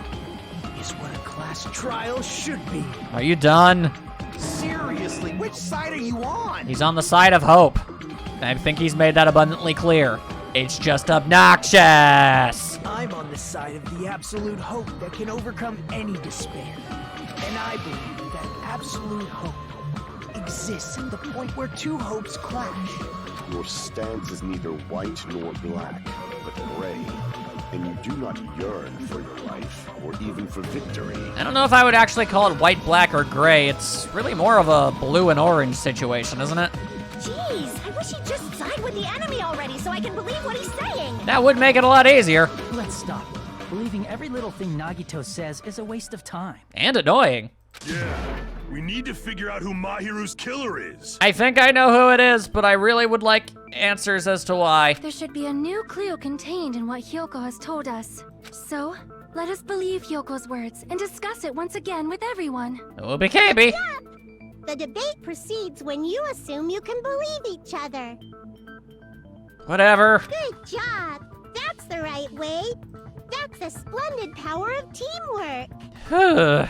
is what a class trial should be. Are you done? Seriously, which side are you on? He's on the side of hope. I think he's made that abundantly clear. It's just obnoxious. I'm on the side of the absolute hope that can overcome any despair. And I believe that absolute hope exists at the point where two hopes clash. Your stance is neither white nor black, but gray. And you do not yearn for your life, or even for victory. I don't know if I would actually call it white, black, or gray. It's really more of a blue and orange situation, isn't it? Jeez, I wish he'd just side with the enemy already so I can believe what he's saying. That would make it a lot easier. Let's stop. Believing every little thing Nagito says is a waste of time. And annoying. Yeah, we need to figure out who Mahiru's killer is. I think I know who it is, but I really would like answers as to why. There should be a new clue contained in what Hiyoko has told us. So, let us believe Hyoko's words and discuss it once again with everyone. OBKB. The debate proceeds when you assume you can believe each other. Whatever. Good job. That's the right way. That's the splendid power of teamwork. Hey,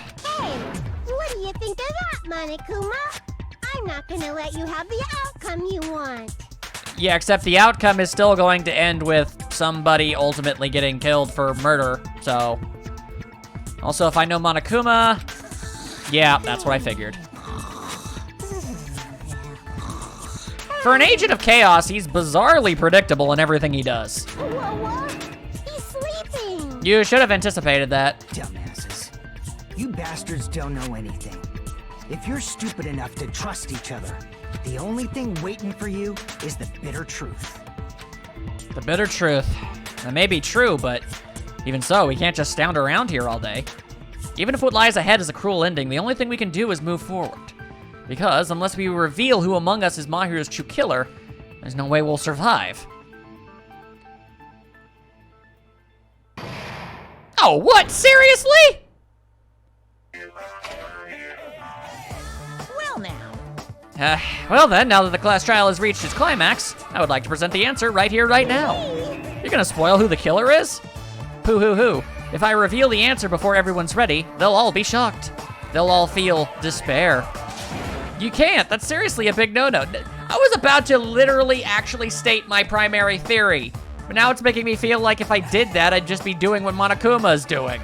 what do you think of that, Monokuma? I'm not gonna let you have the outcome you want. Yeah, except the outcome is still going to end with somebody ultimately getting killed for murder, so. Also, if I know Monokuma, yeah, that's what I figured. For an agent of chaos, he's bizarrely predictable in everything he does. Whoa, he's sleeping. You should have anticipated that. Dumbasses. You bastards don't know anything. If you're stupid enough to trust each other, the only thing waiting for you is the bitter truth. The bitter truth. That may be true, but Even so, we can't just stand around here all day. Even if what lies ahead is a cruel ending, the only thing we can do is move forward. Because unless we reveal who among us is Mahiru's true killer, there's no way we'll survive. Oh, what? Seriously? Well now. Well then, now that the class trial has reached its climax, I would like to present the answer right here, right now. You're gonna spoil who the killer is? Pooh-hoo-hoo. If I reveal the answer before everyone's ready, they'll all be shocked. They'll all feel despair. You can't. That's seriously a big no-no. I was about to literally actually state my primary theory, but now it's making me feel like if I did that, I'd just be doing what Monokuma is doing.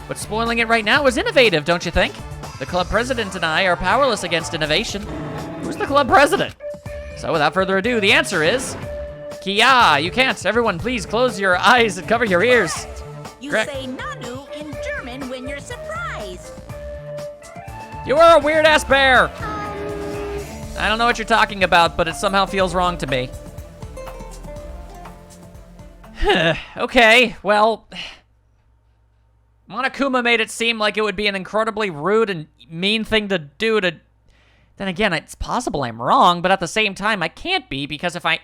But spoiling it right now is innovative, don't you think? The club president and I are powerless against innovation. Who's the club president? So without further ado, the answer is... Kia, you can't. Everyone, please close your eyes and cover your ears. You say Nanu in German when you're surprised. You are a weird-ass bear. I don't know what you're talking about, but it somehow feels wrong to me. Okay, well... Monokuma made it seem like it would be an incredibly rude and mean thing to do to... Then again, it's possible I'm wrong, but at the same time, I can't be, because if I...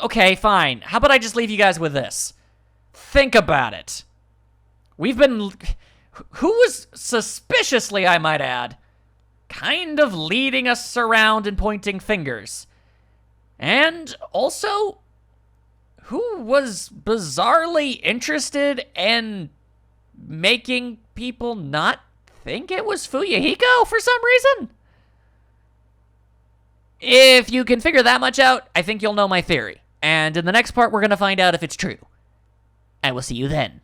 Okay, fine. How about I just leave you guys with this? Think about it. We've been... Who was suspiciously, I might add, kind of leading us around and pointing fingers. And also, who was bizarrely interested in making people not think it was Fuyuhiko for some reason? If you can figure that much out, I think you'll know my theory. And in the next part, we're going to find out if it's true. I will see you then.